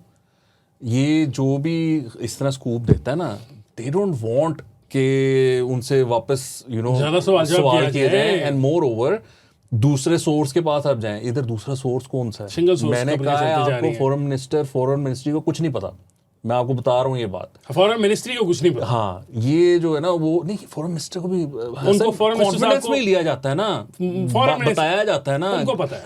ये जो भी इस तरह स्कूप देता है ना, दे डोंट वांट कि उनसे वापस ज़्यादा सवाल किए जाए, एंड मोर ओवर दूसरे सोर्स के पास आप जाएं। इधर दूसरा सोर्स कौन सा है? मैंने कहा है आपको फॉरेन मिनिस्ट्री को कुछ नहीं पता। मैं आपको बता रहा हूँ ये बात, फॉरेन मिनिस्ट्री को कुछ नहीं पता। हाँ, ये जो है ना वो नहीं, फॉरेन मिनिस्टर को भी उनको कॉन्फिडेंस में लिया जाता है ना, बताया जाता है ना, उनको पता है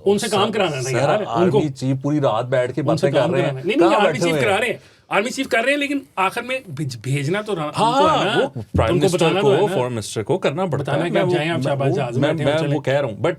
उनसे काम कराना नहीं यार। उनको चीफ पूरी रात बैठ के बातें कर रहे हैं। नहीं आर्मी चीफ करा रहे हैं, आर्मी चीफ कर रहे हैं, लेकिन आखिर में भेजना तो वो प्राइम मिनिस्टर को, फॉरेन मिनिस्टर को करना पड़ता है। मैं वो कह रहा हूँ। बट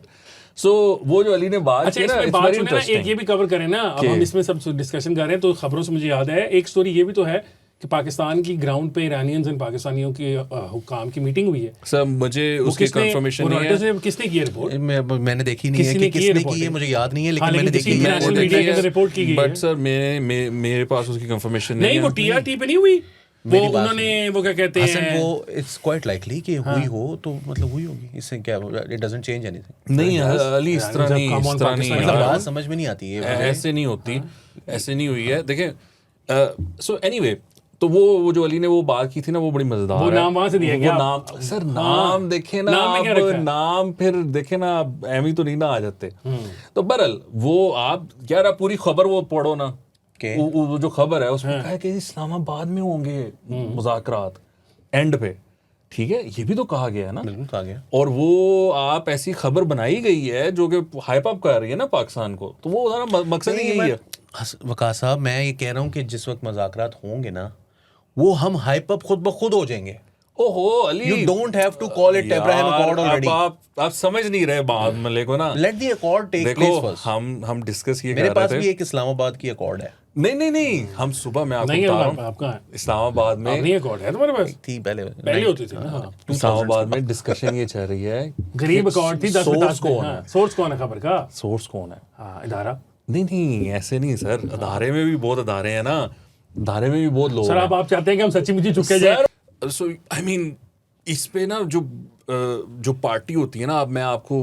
सो वो जो अली ने बात की ना, इट्स वेरी इंटरेस्टिंग। एक ये भी कवर करें ना, अब हम इसमें सब डिस्कशन कर रहे हैं तो खबरों से मुझे याद है एक स्टोरी ये भी तो है कि पाकिस्तान की ग्राउंड पे ईरानियंस एंड पाकिस्तानियों की हुकाम की मीटिंग हुई है। सर मुझे उसकी कंफर्मेशन नहीं है। किसने की रिपोर्ट? मैंने देखी नहीं है कि किसने की है, मुझे याद नहीं है, लेकिन मैंने देखी है रिपोर्ट की गई है। बट सर मेरे पास उसकी कंफर्मेशन नहीं है। वो टीआरटी पे नहीं हुई, वो उन्होंने वो क्या कहते हैं, वो इट्स क्वाइट लाइकली कि हुई हो तो मतलब हुई होगी, इससे क्या, इट डजंट चेंज एनीथिंग। नहीं अली इस तरह नहीं, मतलब बात समझ में नहीं आती है, ऐसे नहीं होती, ऐसे नहीं हुई है। देखें सो एनीवे, तो वो जो अली ने वो बात की थी ना वो बड़ी मजेदार है। वो नाम वहां से दिया गया। नाम सर, नाम देखे ना आप, नाम फिर देखे ना आप, एमी तो नहीं ना आ जाते। तो बहरहाल वो आप यार आप पूरी खबर वो पढ़ो ना, वो जो खबर है उसमें कहा है कि इस्लामाबाद में होंगे मुज़ाकरात एंड पे, ठीक है। ये भी तो कहा गया है ना, बिल्कुल कहा गया। और वो आप ऐसी खबर बनाई गई है जो कि हाइप अप कर रही है ना पाकिस्तान को, तो वो मकसद ही यही है। वकास साहब, मैं ये कह रहा हूँ कि जिस वक्त मुज़ाकरात होंगे ना, वो हम हाइप अप खुद ब खुद हो जाएंगे। ओहो Ali, you don't have to call it Abraham Accord already. आप समझ नहीं रहे बात मले को ना। Let the accord take place first. हम डिस्कस ये कर मेरे रहे पास थे। भी एक इस्लामाबाद की अकॉर्ड है। नहीं, हम सुबह में आपको बता रहा हूँ, आपका इस्लामाबाद में नहीं अकॉर्ड है तुम्हारे पास? थी पहले होती थी ना। इस्लामाबाद में डिस्कशन ये चल रही है, गरीब अकॉर्ड थी। सोर्स कौन है खबर का? सोर्स कौन है? हाँ, इदारा। नहीं ऐसे नहीं सर, अदारे में भी बहुत अदारे हैं ना, अदारे में भी बहुत लोग। सर आप चाहते हैं कि हम सच्ची मुच्ची चुके जाए? सो आई मीन इस पे ना जो पार्टी होती है ना, अब मैं आपको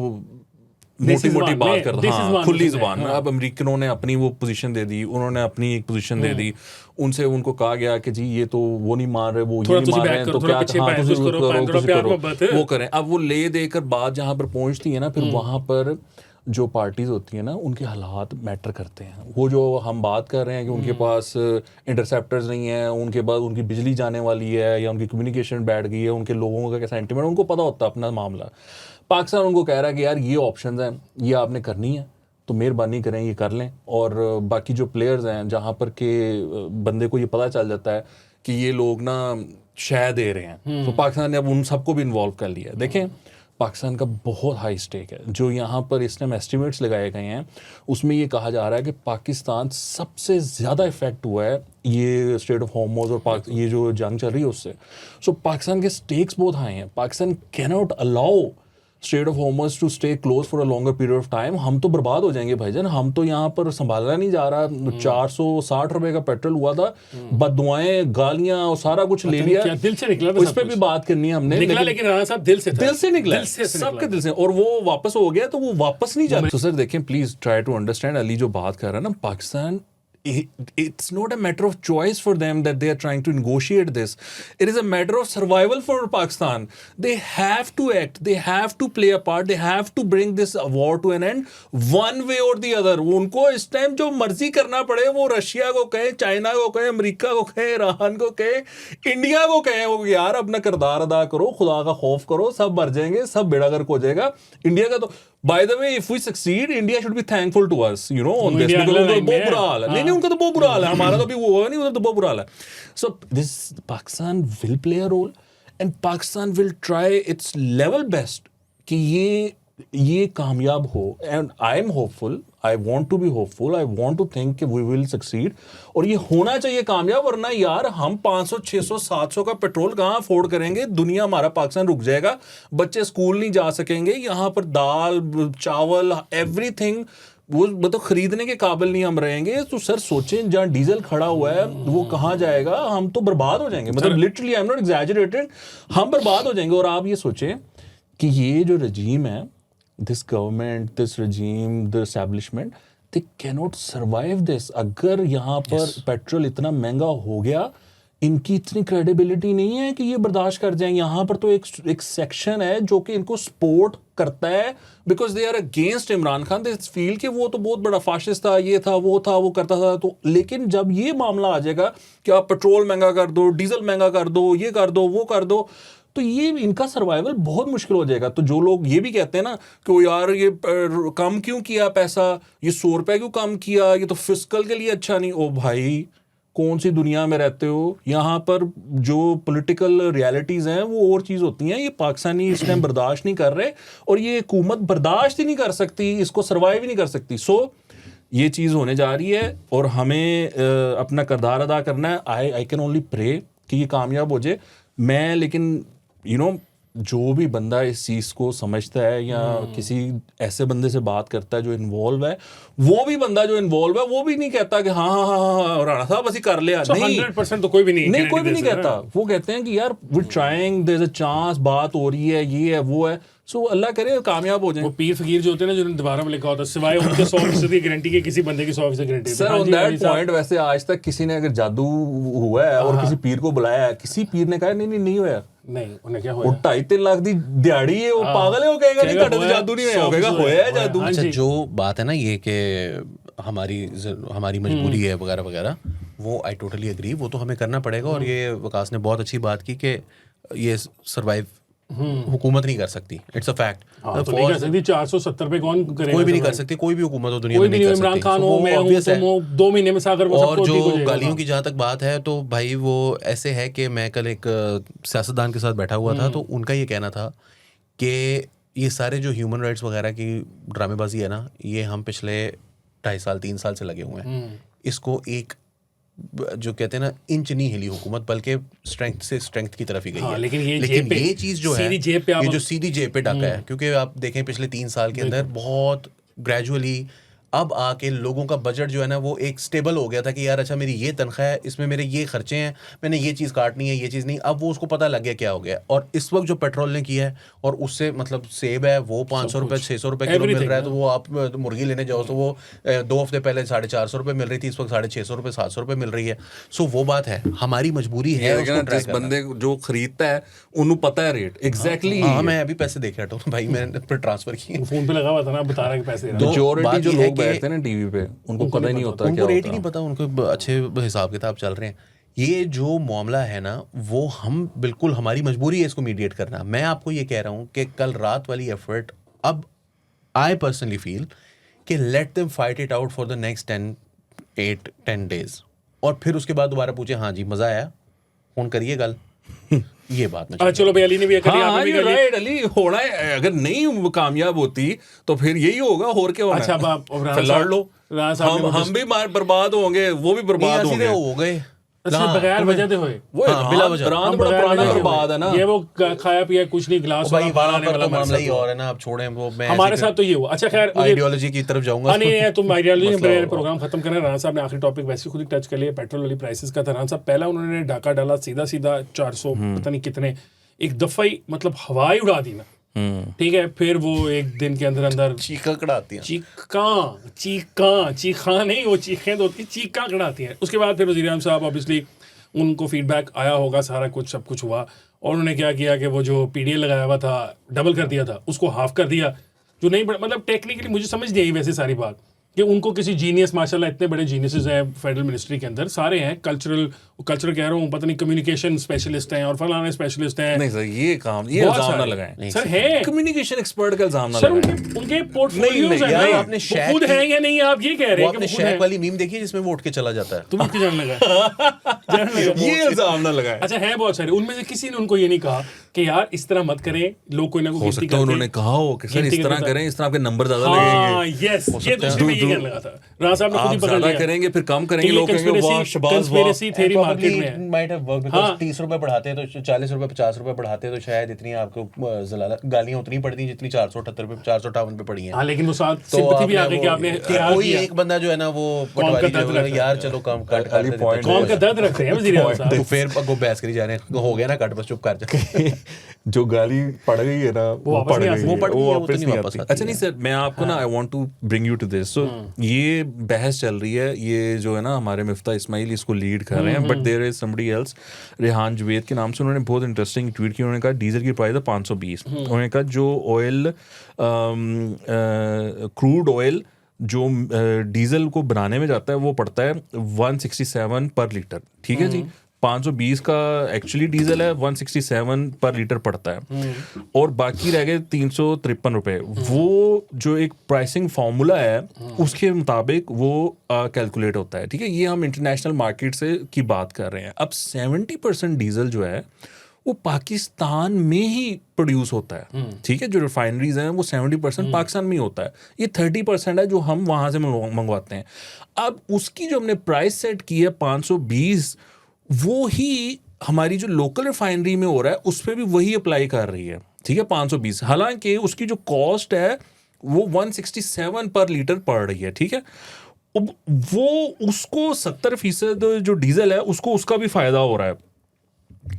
मोटी मोटी ज़बान बात में, करता, देसी हाँ ज़बान खुली में, ज़बान में। हाँ। अब अमेरिकनों ने अपनी वो पोजीशन दे दी, उन्होंने अपनी एक पोजीशन दे दी, उनसे उनको कहा गया कि जी ये तो वो नहीं मार रहे, वो ये थोड़ा नहीं तुसी मार back रहे हैं, करो, तो थोड़ा क्या पीछे हाँ back तुसी करो, करो, थोड़ा तुसी प्यार करो, मोहब्बत। वो करें। अब वो ले देकर बात जहाँ पर पहुँचती है ना, फिर वहाँ पर जो पार्टीज होती है ना, उनके हालात मैटर करते हैं। वो जो हम बात कर रहे हैं कि उनके पास इंटरसेप्टर्स नहीं है, उनके बाद उनकी बिजली जाने वाली है, या उनकी कम्युनिकेशन बैठ गई है, उनके लोगों का क्या सेंटिमेंट, उनको पता होता है अपना मामला। पाकिस्तान उनको कह रहा है कि यार ये ऑप्शंस हैं, ये आपने करनी है तो मेहरबानी करें ये कर लें। और बाकी जो प्लेयर्स हैं जहाँ पर के बंदे को ये पता चल जाता है कि ये लोग ना शय दे रहे हैं, तो पाकिस्तान ने अब उन सबको भी इन्वॉल्व कर लिया है। देखें पाकिस्तान का बहुत हाई स्टेक है। जो यहाँ पर इस टाइम एस्टिमेट्स लगाए गए हैं उसमें ये कहा जा रहा है कि पाकिस्तान सबसे ज़्यादा इफेक्ट हुआ है ये स्टेट ऑफ होर्मुज़ और ये जो जंग चल रही है उससे। सो पाकिस्तान के स्टेक्स बहुत हाई हैं। Pakistan can not allow strait of Hormuz to stay close for a longer period of time. हम तो बर्बाद हो जाएंगे भाईजान। हम तो यहाँ पर संभाला नहीं जा रहा। 460 रुपए का पेट्रोल हुआ था, बददुआएं, गालियां और सारा कुछ ले लिया। क्या दिल से निकला था, उस पर भी बात करनी है हमने, निकला, लेकिन राणा साहब दिल से था, दिल से निकला, दिल से सबके दिल से। और वो वापस हो गया तो वो वापस नहीं जाता। तो सर देखें, please try to understand. Ali जो बात कर रहा है ना, Pakistan, it's not a matter of choice for them that they are trying to negotiate this. It is a matter of survival for Pakistan. They have to act, they have to play a part, they have to bring this war to an end one way or the other. उनको इस time जो मर्जी करना पड़े, वो Russia को कहे, China को कहे, अमेरिका को कहे, ईरान को कहे, इंडिया को कहे, वो यार अपना किरदार अदा करो, खुदा का खौफ करो, सब मर जाएंगे, सब बेड़ा गर्क हो जाएगा। इंडिया का तो by the way, if we succeed, India should be thankful to us, you know, on this, because उनका तो बहुत बुरा हाल है। नहीं, उनका तो बहुत बुरा हाल है। हमारा तो अभी वो हुआ नहीं, उधर तो बहुत बुरा हाल है। So this Pakistan will play a role, and Pakistan will try its level best कि ये कामयाब हो। And I am hopeful, I want to be hopeful, I want to think कि we will succeed, और ये होना चाहिए कामयाब। वरना यार हम 500, 600, 700 का पेट्रोल कहाँ अफोर्ड करेंगे? दुनिया, हमारा पाकिस्तान रुक जाएगा, बच्चे स्कूल नहीं जा सकेंगे, यहाँ पर दाल, चावल, एवरीथिंग वो मतलब खरीदने के काबिल नहीं हम रहेंगे। तो सर सोचें, जहाँ डीजल खड़ा हुआ है वो कहाँ जाएगा? हम तो बर्बाद हो जाएंगे। मतलब literally, I am not exaggerating, हम बर्बाद हो जाएंगे। और आप ये सोचें कि ये जो रजीम है, this government, this regime, the establishment, they cannot survive this. अगर यहाँ पर पेट्रोल इतना महंगा हो गया, इनकी इतनी क्रेडिबिलिटी नहीं है कि ये बर्दाश्त कर जाएंगे। यहाँ पर तो एक सेक्शन है जो कि इनको सपोर्ट करता है, because they are against Imran Khan. They feel कि वो तो बहुत बड़ा फाशिस्ट था, ये था, वो करता था। तो लेकिन जब ये मामला आ जाएगा कि आप पेट्रोल महंगा कर दो, डीजल महंगा कर दो, ये कर दो, वो कर दो, तो ये इनका सर्वाइवल बहुत मुश्किल हो जाएगा। तो जो लोग ये भी कहते हैं ना कि वो यार ये कम क्यों किया पैसा, ये 100 रुपये क्यों कम किया, ये तो फिस्कल के लिए अच्छा नहीं। ओ भाई, कौन सी दुनिया में रहते हो? यहाँ पर जो पॉलिटिकल रियलिटीज़ हैं वो और चीज़ होती हैं। ये पाकिस्तानी इस टाइम बर्दाश्त नहीं कर रहे, और ये हुकूमत बर्दाश्त ही नहीं कर सकती, इसको सर्वाइव ही नहीं कर सकती। सो ये चीज़ होने जा रही है, और हमें अपना किरदार अदा करना है। आई कैन ओनली प्रे कि ये कामयाब हो जाए। मैं लेकिन you know, जो भी बंदा इस चीज़ को समझता है या किसी ऐसे बंदे से बात करता है जो इन्वॉल्व है, वो भी बंदा जो इन्वॉल्व है वो भी नहीं कहता कि हाँ राणा साहब बस ही कर लिया। नहीं, 100% तो कोई भी नहीं कोई भी नहीं कहता। वो कहते हैं कि यार we trying, there is a chance, बात हो रही है, ये है, वो है। सो अल्लाह करे कामयाब हो जाए। वो पीर फकीर जो होते हैं ना, जिन्होंने दोबारा में लिखा होता है, सिवाय उनके 100% की गारंटी के किसी बंदे की 100% guarantee. Sir on that point, वैसे आज तक किसी ने अगर जादू हुआ है और किसी पीर को बुलाया है, किसी पीर ने कहा नहीं हुआ, नहीं, उन्हें क्या हुआ? वो 2.5-3 लाख दी दिहाड़ी है, वो पागल है, वो कहेगा नहीं ਤੁਹਾਡੇ जादू नहीं है, कहेगा होया है जादू। अच्छा, जो बात है ना ये कि हमारी मजबूरी है वगैरह वगैरह, वो आई टोटली एग्री, वो तो हमें करना पड़ेगा। और ये वकास ने बहुत अच्छी बात की कि ये सर्वाइव हुकूमत नहीं कर सकती, इट्स अ फैक्ट। तो नहीं कर सकती, 470 पे कौन करेगा? कोई भी नहीं कर सकती, कोई भी हुकूमत हो दुनिया में नहीं कर सकती। इमरान खान हो, मैं हूं, तुम हो, 2 महीने में सागर वो और जो गालियों की जहाँ तक बात है, तो भाई वो ऐसे है कि मैं कल एक सियासतदान के साथ बैठा हुआ था, तो उनका ये कहना था कि ये सारे जो ह्यूमन राइट्स वगैरह की ड्रामेबाजी है ना, ये हम पिछले 2.5 साल 3 साल से लगे हुए हैं। इसको एक जो कहते हैं ना, इंच नहीं हिली हुकूमत, बल्कि स्ट्रेंथ से स्ट्रेंथ की तरफ ही गई है। लेकिन ये चीज़ जो है, ये जो सीधी जेब पे डाका है, क्योंकि आप देखें पिछले 3 साल के अंदर बहुत ग्रेजुअली अब आके लोगों का बजट जो है ना वो एक स्टेबल हो गया था कि यार अच्छा मेरी ये तनख्वाह है, इसमें मेरे ये खर्चे हैं, मैंने ये चीज़ काटनी है, ये चीज़ नहीं। अब वो उसको पता लग गया क्या हो गया। और इस वक्त जो पेट्रोल ने किया है, और उससे मतलब सेब है वो 500 रुपये 600 रुपये किलो मिल रहा है, तो वो आप मुर्गी लेने जाओ तो वो 2 हफ्ते पहले 450 रुपये मिल रही थी, इस वक्त 650 रुपये 700 रुपये मिल रही है। सो वो बात है, हमारी मजबूरी है उसको ट्राई जिस बंदे जो खरीदता है उन्हें पता है रेट एग्जैक्टली। हाँ, मैं अभी पैसे देख रहा हूँ भाई, मैंने फिर ट्रांसफर किए। फोन पे लगा हुआ था ना, बता रहा है कि पैसे दे रहा है। मेजॉरिटी जो लोग बैठते हैं ना टीवी पे, उनको पता ही नहीं होता क्या उनको रेट ही होता नहीं पता, उनको अच्छे हिसाब किताब चल रहे हैं। ये जो मामला है ना, वो हम बिल्कुल हमारी मजबूरी है इसको मीडिएट करना। मैं आपको ये कह रहा हूँ कि कल रात वाली एफर्ट, अब आई पर्सनली फील कि let them fight it out for the next 10 days, और फिर उसके बाद दोबारा पूछे हाँ जी मजा आया, फोन करिए गल। ये बात ना चलो भाई, अली ने भी करी, हाँ, आपने भी कर ली। राइट अली, होना है। अगर नहीं कामयाब होती तो फिर यही होगा, और क्या होना। अच्छा, फिर लड़ लो, हम भी बर्बाद होंगे, वो भी बर्बाद होंगे। हो गए बगैर वजह से हुए, वो बिला वजह बड़ा पुराना बर्बाद है ना। ये वो खाया पिया कुछ नहीं, गिलास भाई वहाँ पर तो मामला ही और है ना। अब छोड़ें वो, मैं हमारे साथ तो ये हुआ। अच्छा खैर, आइडियोलॉजी की तरफ जाऊंगा। नहीं तुम आइडियोलॉजी में प्रोग्राम खत्म करना। राणा साहब ने आखिरी टॉपिक वैसे खुद ही टच कर लिया, पेट्रोल वाली प्राइसेस का था। राणा साहब पहला उन्होंने डाका डाला सीधा 400 पता नहीं कितने, एक दफा ही मतलब हवाई उड़ा दी ना, ठीक है। फिर वो एक दिन के अंदर अंदर चीखा कड़ाती हैं, चीखा नहीं, वो चीखें तो होती, चीखा कड़ाती हैं। उसके बाद फिर वज़ीर आज़म साहब ऑब्वियसली उनको फीडबैक आया होगा, सारा कुछ सब कुछ हुआ, और उन्होंने क्या किया कि वो जो पीडीए लगाया हुआ था डबल कर दिया था, उसको हाफ कर दिया। जो नहीं, मतलब टेक्निकली मुझे समझ नहीं आई वैसे सारी बात, कि उनको किसी जीनियस, माशाल्लाह इतने बड़े जीनियसेस हैं फेडरल मिनिस्ट्री के अंदर, सारे हैं कल्चरल कह रहा हूँ, पता नहीं कम्युनिकेशन स्पेशलिस्ट हैं और फलाने स्पेशलिस्ट हैं। नहीं सर, ये इल्जाम ना लगाएं सर, है कम्युनिकेशन एक्सपर्ट का इल्जाम ना सर, लगाएं। उनके पोर्टफोलियोज हैं यार, ना, आपने वो खुद हैं या नहीं, आप ये कह रहे हैं कि आपने वो खुद हैं। शैक वाली मीम देखी जिसमें वो उठ के चला जाता है? तुम इसकी जान लगा ये इल्जाम ना लगाएं। अच्छा, है बहुत सारे, उनमें से किसी ने उनको ये नहीं कहा कि यार इस तरह मत करें, लोग कोई ना कोई हो सकता है उन्होंने कहा हो कि सर इस तरह करें, इस तरह आपके नंबर ज्यादा लगेंगे। यस, ये दूसरी में ये कहने लगा था। राणा साहब ने खुद ही पकड़ ज्यादा लिया करेंगे फिर कम करेंगे, लोग कहेंगे वाह शबाज वाह। कंस्पिरेसी थ्योरी मार्केट में है। माइट हैव वर्क, बिकॉज़ 30 रुपए बढ़ाते हैं तो 40 रुपए 50 रुपए बढ़ाते हैं तो शायद इतनी आपको गालियां उतनी पड़ती जितनी 478 रुपए 458 पे पड़ी हैं। हाँ, लेकिन वो साथ सिंपैथी भी आ गई कि आपने तैयार कोई किया। एक बंदा जो है ना वो पटवारी जो है, यार चलो कम कट कर देते हैं, कौन का दर्द रखते हैं वज़ीर आज़म साहब। तो फिर वो बहस करी जा रहे हैं, हो गया ना कट, बस चुप कर जा। जो गाली पड़ गई है ना, वो वापस पड़ नहीं आ गई सकती। है, वो पड़ गई है, वो तो वापस नहीं नहीं वापस आती। आती अच्छा नहीं सर, मैं आपको ना I want to bring you to this. So ये बहस चल रही है, ये जो है ना हमारे मिफ्ता इस्माइल इसको लीड कर रहे हैं, but there is somebody else, Rehan Javed के नाम से, उन्होंने बहुत इंटरेस्टिंग ट्वीट किया। उन्होंने कहा डीजल की प्राइस है 520। उन्होंने कहा जो ऑयल, क्रूड ऑयल जो डीजल को बनाने में जाता है वो पड़ता है 167 पर लीटर, ठीक है जी। 520 का एक्चुअली डीजल है, 167 पर लीटर पड़ता है, और बाकी रह गए 353 रुपए। वो जो एक प्राइसिंग फार्मूला है उसके मुताबिक वो कैलकुलेट होता है, ठीक है। ये हम इंटरनेशनल मार्केट से की बात कर रहे हैं। अब 70% डीजल जो है वो पाकिस्तान में ही प्रोड्यूस होता है, ठीक है। जो रिफाइनरीज हैं वो 70% पाकिस्तान में ही होता है, ये 30% है जो हम वहाँ से मंगवाते हैं। अब उसकी जो हमने प्राइस सेट की है 520, वो ही हमारी जो लोकल रिफाइनरी में हो रहा है उस पर भी वही अप्लाई कर रही है, ठीक है, 520। हालांकि उसकी जो कॉस्ट है वो 167 पर लीटर पड़ रही है, ठीक है। वो उसको 70% जो डीजल है उसको उसका भी फायदा हो रहा है,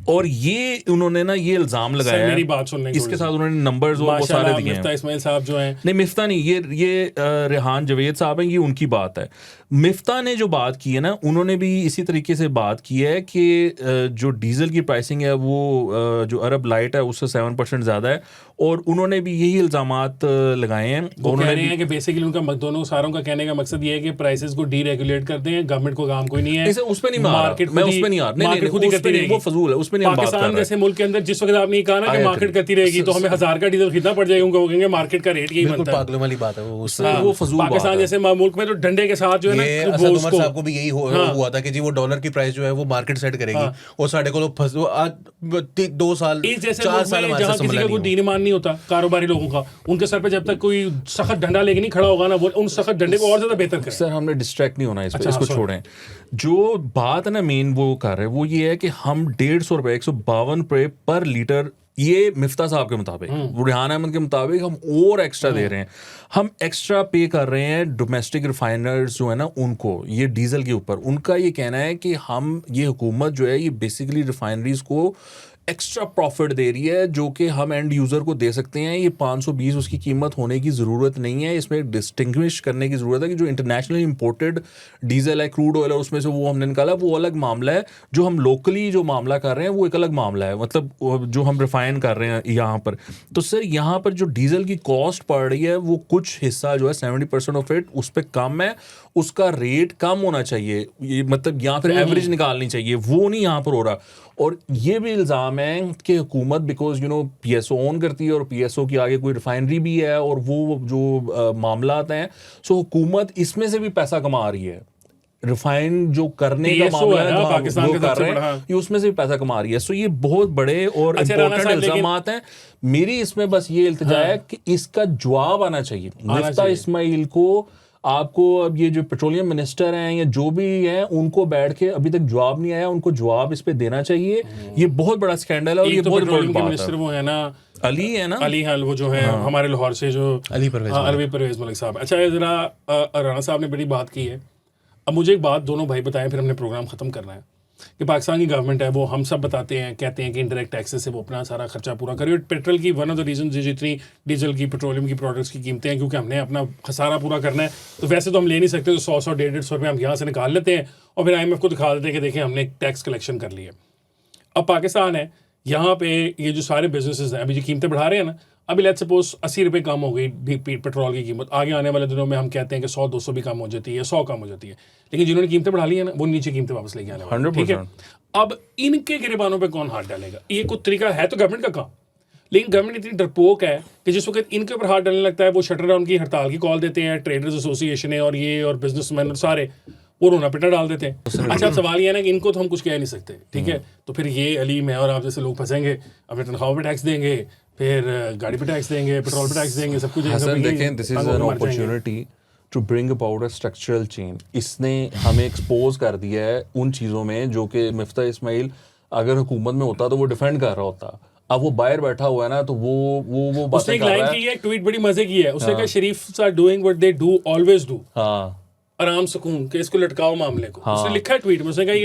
और ये उन्होंने ना ये इल्जाम लगाया है। मेरी बात सुनने, इसके साथ उन्होंने नंबर्स और वो सारे दिए हैं। मिफ्ता इस्माइल साहब जो हैं, नहीं मिफ्ता नहीं, ये रेहान जवेद साहब हैं, ये उनकी बात है। मिफ्ता ने जो बात की है ना, उन्होंने भी इसी तरीके से बात की है कि जो डीजल की प्राइसिंग है वो जो अरब लाइट है उससे 7% ज़्यादा है, और उन्होंने भी यही इल्जामात लगाए हैं। वो कह रहे हैं कि बेसिकली उनका दोनों सारों का कहने का मकसद ये है कि प्राइसेस को डीरेगुलेट करते हैं, गवर्नमेंट को काम कोई नहीं है। उस पे नहीं मार्केट, मैं उस पे नहीं आ रहा, नहीं खुद ही करती रहेगी, वो फजूल है, उस पे नहीं हम बात कर रहे। पाकिस्तान जैसे मुल्क के अंदर जिस वक्त आपने कहा ना कि मार्केट करती रहेगी तो हमें 1000 का डीजल खरीदना पड़ जाएगा, उनको कहेंगे मार्केट का रेट यही बनता है। पागलों वाली बात है वो फजूल। पाकिस्तान जैसे मुल्क में तो डंडे के साथ जो है ना, वो उसको साहब को भी यही हुआ था कि जी वो डॉलर की प्राइस जो है वो मार्केट सेट करेगी, और साढ़े को 2 साल 4 साल जहाँ किसी का कोई दीन ईमान नहीं होता, कारोबारी लोगों का, उनके सर पे जब तक कोई सख्त डंडा लेके नहीं खड़ा होगा ना, वो उन सख्त डंडे को और ज्यादा बेहतर करें। सर हमने डिस्ट्रैक्ट नहीं होना इस पे, इसको छोड़ें। जो बात है ना मेन वो कर रहे हैं वो ये है कि हम 150 रुपये 152 रुपये पर लीटर ये मिफ्ता साहब के मुताबिक, बुरहान अहमद के मुताबिक हम और एक्स्ट्रा दे रहे हैं, हम एक्स्ट्रा पे कर रहे हैं डोमेस्टिक रिफाइनर्स जो है ना उनको, ये डीजल के ऊपर। उनका ये कहना है कि हम ये हुकूमत जो है ये बेसिकली रिफाइनरीज को एक्स्ट्रा प्रॉफिट दे रही है जो कि हम एंड यूज़र को दे सकते हैं। ये 520 उसकी कीमत होने की ज़रूरत नहीं है। इसमें डिस्टिंग्विश करने की ज़रूरत है कि जो इंटरनेशनली इंपोर्टेड डीजल है, क्रूड ऑयल है, उसमें से वो हमने निकाला, वो अलग मामला है। जो हम लोकली जो मामला कर रहे हैं वो एक अलग मामला है, मतलब जो हम रिफाइन कर रहे हैं यहाँ पर। तो सर यहाँ पर जो डीजल की कॉस्ट पड़ रही है वो कुछ हिस्सा जो है 70% ऑफ इट उस पर कम है, उसका रेट कम होना चाहिए, ये मतलब यहाँ पर एवरेज निकालनी चाहिए, वो नहीं यहाँ पर हो रहा। और ये भी इल्ज़ाम है कि हुकूमत बिकॉज PSO ओन करती है और PSO की आगे कोई रिफाइनरी भी है और वो जो मामला आते हैं, सो हुकूमत इसमें से भी पैसा कमा रही है। रिफाइन जो करने का मामला है पाकिस्तान के कर रहे हैं, ये उसमें से भी पैसा कमा रही है। सो ये बहुत बड़े और इम्पोर्टेंट इल्जामात हैं। मेरी इसमें बस ये इल्तिजा है कि इसका जवाब आना चाहिए। मिफ्ता इस्माइल को, आपको अब ये जो पेट्रोलियम मिनिस्टर हैं या जो भी हैं उनको बैठ के अभी तक जवाब नहीं आया, उनको जवाब इस पे देना चाहिए। ये बहुत बड़ा स्कैंडल है और ये बहुत बड़ी बात है। वो है ना अली है ना, अली हाल वो जो है हमारे लाहौर से जो अली परवेज मलिक साहब। अच्छा जरा राणा साहब ने बड़ी बात की है। अब मुझे एक बात दोनों भाई बताएं, फिर हमने प्रोग्राम ख़त्म करना है कि पाकिस्तान की गवर्नमेंट है वो हम सब बताते हैं, कहते हैं कि इंडायरेक्ट टैक्सेस से वो अपना सारा खर्चा पूरा करे। पेट्रोल की वन ऑफ द रीजन जितनी डीजल की पेट्रोलियम की प्रोडक्ट्स की कीमतें हैं, क्योंकि हमने अपना खसारा पूरा करना है। तो वैसे तो हम ले नहीं सकते, तो 100 150 रुपये हम यहाँ से निकाल लेते हैं और फिर IMF को दिखा देते हैं कि देखें हमने टैक्स कलेक्शन कर लिया। अब पाकिस्तान है, यहाँ पे ये जो सारे बिजनेसेस हैं अभी जो कीमतें बढ़ा रहे हैं ना, अभी लेट्स सपोज 80 रुपये कम हो गई पेट्रोल की कीमत, आगे आने वाले दिनों में हम कहते हैं कि 100-200 भी कम हो जाती है, 100 कम हो जाती है। लेकिन जिन्होंने कीमतें बढ़ा ली है ना वो नीचे कीमतें वापस लेके आने वाले, ठीक है। अब इनके गिरबानों पे कौन हाथ डालेगा? ये कोई तरीका है तो गवर्नमेंट का काम, लेकिन गवर्नमेंट इतनी डरपोक है कि जिस वक्त इनके ऊपर हाथ डालने लगता है वो शटर डाउन की हड़ताल की कॉल देते हैं, ट्रेडर्स एसोसिएशन है और ये और बिजनेसमैन सारे वो रोना पिटा डाल देते हैं। अच्छा सवाल ये है ना कि इनको तो हम कुछ कह नहीं सकते, ठीक है। तो फिर ये अली मैं और आप जैसे लोग फंसेंगे, अपने तनख्वाहों पे टैक्स देंगे, फिर गाड़ी पे टैक्स देंगे, पेट्रोल पे टैक्स देंगे, सब कुछ। देखें, this is an opportunity to bring about a structural change. इसने हमें एक्सपोज कर दिया है उन चीज़ों में जो कि मिफ्ता इस्माइल अगर हुकूमत में होता तो वो डिफेंड कर रहा होता। अब वो बाहर बैठा हुआ है ना, तो वो उसने एक लाइन की है, ट्वीट बड़ी मजे की है, उसने कहा Sharifs are doing what they do always do. हाँ, आराम सुकून के इसको लटकाओ मामले को। उसने लिखा है ट्वीट में, उसने कहा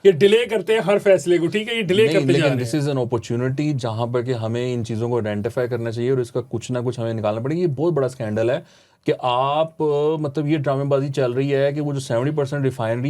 ये डिले करते हैं हर फैसले को, ठीक है, ये डिले करते जा रहे हैं। दिस इज एन अपॉर्चुनिटी जहां पर कि हमें इन चीज़ों को आइडेंटिफाई करना चाहिए और इसका कुछ ना कुछ हमें निकालना पड़ेगा। ये बहुत बड़ा स्कैंडल है कि आप मतलब ये ड्रामेबाजी चल रही है कि वो जो 70% रिफाइन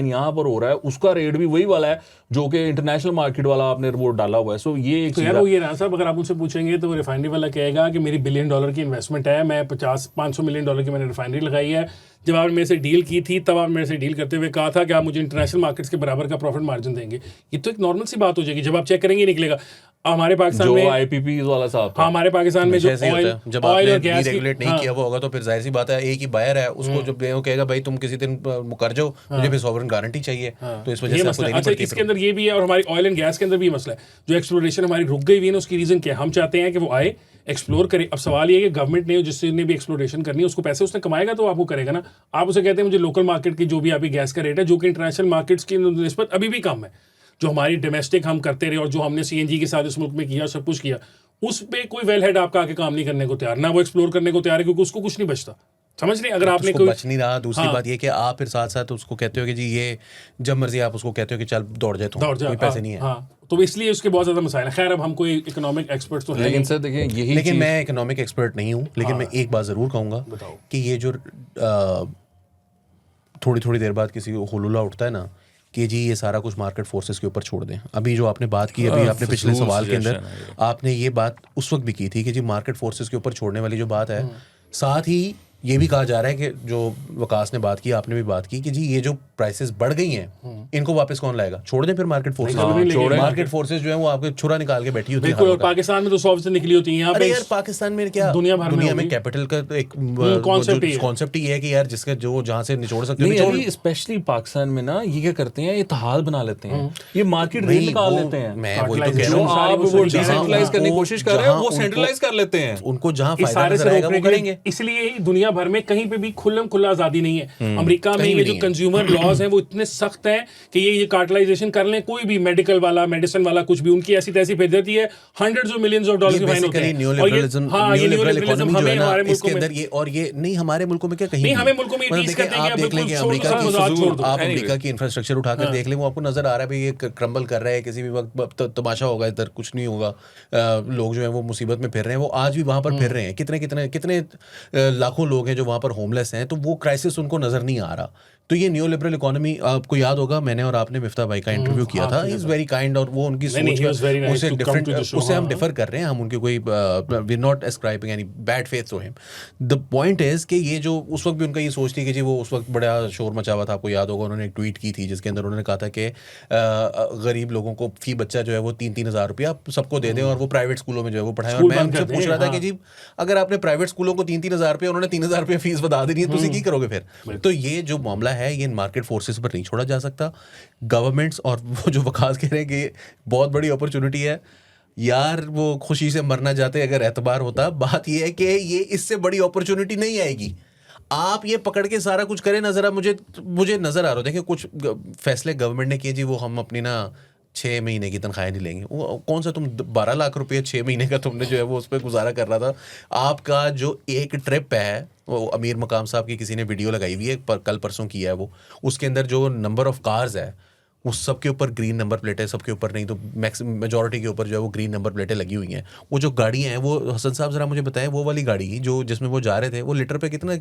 यहाँ पर हो रहा है उसका रेट भी वही वाला है जो कि इंटरनेशनल मार्केट वाला आपने वो डाला हुआ है। सो ये एक तो यार वो ये रहा साहब, अगर आप उनसे पूछेंगे तो वो रिफाइनरी वाला कहेगा कि मेरी $1 बिलियन की इन्वेस्टमेंट है, मैं 500 मिलियन की मैंने रिफाइनरी लगाई है। जब आपने मेरे से डील की थी तब आप मेरे से डील करते हुए कहा था कि आप मुझे इंटरनेशनल मार्केट्स के बराबर का प्रॉफिट मार्जिन देंगे। ये तो एक नॉर्मल सी बात हो जाएगी, जब आप चेक करेंगे निकलेगा। हमारे पाकिस्तान में IPP वाला साहब, हाँ हमारे पाकिस्तान में जो जब आपने रेगुलेट नहीं किया वो होगा तो फिर जाहिर सी बात है एक ही बायर है उसको जब वो कहेगा भाई तुम किसी दिन कर जाओ, मुझे फिर सॉवरेन गारंटी चाहिए, तो इस वजह से आपको देनी पड़ती है। इसके अंदर ये भी है और हमारी ऑयल एंड गैस के अंदर भी मसला है। जो एक्सप्लोरेशन हमारी रुक गई हुई है ना, उसकी रीजन क्या है? हम चाहते हैं कि वो आए एक्सप्लोर करे। अब सवाल ये है कि गवर्नमेंट ने जिसने भी एक्सप्लोरेशन करनी है उसको पैसे उसने कमाएगा तो आपको करेगा ना। आप उसे कहते हैं मुझे लोकल मार्केट की जो भी आपकी गैस का रेट है जो कि इंटरनेशनल मार्केट्स की निस्बत अभी भी कम है, जो हमारी डोमेस्टिक हम करते रहे और जो हमने CNG के साथ इस मुल्क में किया, सब कुछ किया, उस पर कोई वेल हेड आपका आके काम नहीं करने को तैयार, ना वो एक्सप्लोर करने को तैयार है, क्योंकि उसको कुछ नहीं बचता। समझ रहे? अगर आपने कोई बच नहीं रहा। दूसरी बात ये कि आप फिर साथ साथ उसको कहते हो कि जी ये जब मर्जी आप उसको कहते हो कि चल दौड़ जाए, कोई पैसे नहीं है। हाँ, तो इसलिए उसके बहुत ज्यादा मसाइल है। खैर अब हम कोई इकोनॉमिक एक्सपर्ट तो है लेकिन सर देखिए यही, लेकिन मैं इकोनॉमिक एक्सपर्ट नहीं हूँ, लेकिन मैं एक बात जरूर कहूँगा कि ये जो थोड़ी देर बाद किसी को हुलूला उठता है ना कि जी ये सारा कुछ मार्केट फोर्सेस के ऊपर छोड़ दें। अभी जो आपने बात की, अभी आपने पिछले सवाल के अंदर आपने ये बात उस वक्त भी की थी कि जी मार्केट फोर्सेस के ऊपर छोड़ने वाली जो बात है, साथ ही ये भी कहा जा रहा है कि जो वकास ने बात की, आपने भी बात की कि जी ये जो प्राइसेस बढ़ गई हैं इनको वापस कौन लाएगा? छोड़ दें फिर मार्केट फोर्सेस। मार्केट फोर्सेस जो है वो आपके छुरा निकाल के बैठी होती है। बिल्कुल, पाकिस्तान में तो 100 से निकली होती है। यहाँ पे यार पाकिस्तान में क्या दुनिया में कैपिटल का एक कॉन्सेप्ट ही है कि यार जिसके जो जहाँ से निचोड़ सकते हैं। स्पेशली पाकिस्तान में ना ये क्या करते हैं, इत्तेहाद बना लेते हैं, ये मार्केट रेट निकाल लेते हैं। मैं वही तो कह रहा हूं, आप वो डिसेंट्रलाइज करने की कोशिश कर रहे हैं, वो सेंट्रलाइज कर लेते हैं। उनको जहां फायदा नजर आएगा वो करेंगे। इसलिए दुनिया दुनिया भर में कहीं पे भी खुला आजादी नहीं है। अमेरिका में ये जो कंज्यूमर लॉज हैं वो इतने सख्त हैं कि ये कार्टेलाइजेशन कर लें, कोई भी मेडिकल वाला, मेडिसिन वाला, कुछ भी, उनकी ऐसी तैसी भेज देती है, hundreds of millions of dollar की फाइन होते हैं। न्यूलिबरलिज्म हमें हमारे मुल्क में, ये और ये नहीं हमारे मुल्कों में क्या कहीं नहीं, हमें मुल्कों में टीज करते हैं कि बिल्कुल आप अमेरिका की इंफ्रास्ट्रक्चर उठाकर देख लें, वो आपको नजर आ रहा है भाई ये क्रम्बल कर रहा है, किसी भी वक्त तमाशा होगा, इधर कुछ नहीं होगा, लोग जो है वो मुसीबत में फिर रहे हैं, वो आज भी वहां पर फिर रहे हैं। कितने लाखों लोग हैं जो वहां पर होमलेस हैं, तो वो क्राइसिस उनको नजर नहीं आ रहा। तो ये न्यू लिबरल इकोनॉमी, आपको याद होगा मैंने और आपने मिफ्ता भाई का इंटरव्यू किया था, इज वेरी काइंड, और वो उनकी सोच उससे डिफरेंट, उससे हम डिफर कर रहे हैं, हम उनके कोई we not ascribing any bad faith to him. The point is कि ये जो उस वक्त भी उनका ये सोच थी कि जी वो उस वक्त बड़ा शोर मचा हुआ था, आपको याद होगा उन्होंने एक ट्वीट की थी जिसके अंदर उन्होंने कहा था कि गरीब लोगों को फी बच्चा जो है वो 3-3 हज़ार रुपया सबको दे दें और वो प्राइवेट स्कूलों में जो है वो पढ़ाएं। और मैं उनसे पूछ रहा था कि जी अगर आपने प्राइवेट स्कूलों को 3-3 हज़ार रुपया, उन्होंने 3 हज़ार रुपया फीस बता देनी है, तो उसे की करोगे फिर? तो ये जो मामला है ये मार्केट फोर्सेस पर नहीं छोड़ा जा सकता। गवर्नमेंट्स और वो जो वकास कह रहे हैं कि बहुत बड़ी अपॉर्चुनिटी है, यार वो खुशी से मरना चाहते अगर एतबार होता। बात ये है कि ये इससे बड़ी अपॉर्चुनिटी नहीं आएगी। आप ये पकड़ के सारा कुछ करें ना, जरा मुझे नजर आ रहा है, देखिए कुछ फैसले गवर्नमेंट ने किए जी, वो हम अपनी ना 6 महीने की तनख्वाह नहीं लेंगे। वो कौन सा तुम 12 लाख रुपये 6 महीने का तुमने जो है वो उस पर गुजारा कर रहा था। आपका जो एक ट्रिप है, वो अमीर मकाम साहब की किसी ने वीडियो लगाई हुई है, कल परसों किया है वो, उसके अंदर जो नंबर ऑफ कार्स है उस सब के ऊपर ग्रीन नंबर प्लेटें, सबके ऊपर नहीं तो मैक्सिमम मेजॉरिटी के ऊपर जो है वो ग्रीन नंबर प्लेटें लगी हुई हैं। वो जो गाड़ियाँ हैं वो, हसन साहब जरा मुझे बताएं, वो वाली गाड़ी जो जिसमें वो जा रहे थे, वो लीटर पे कितना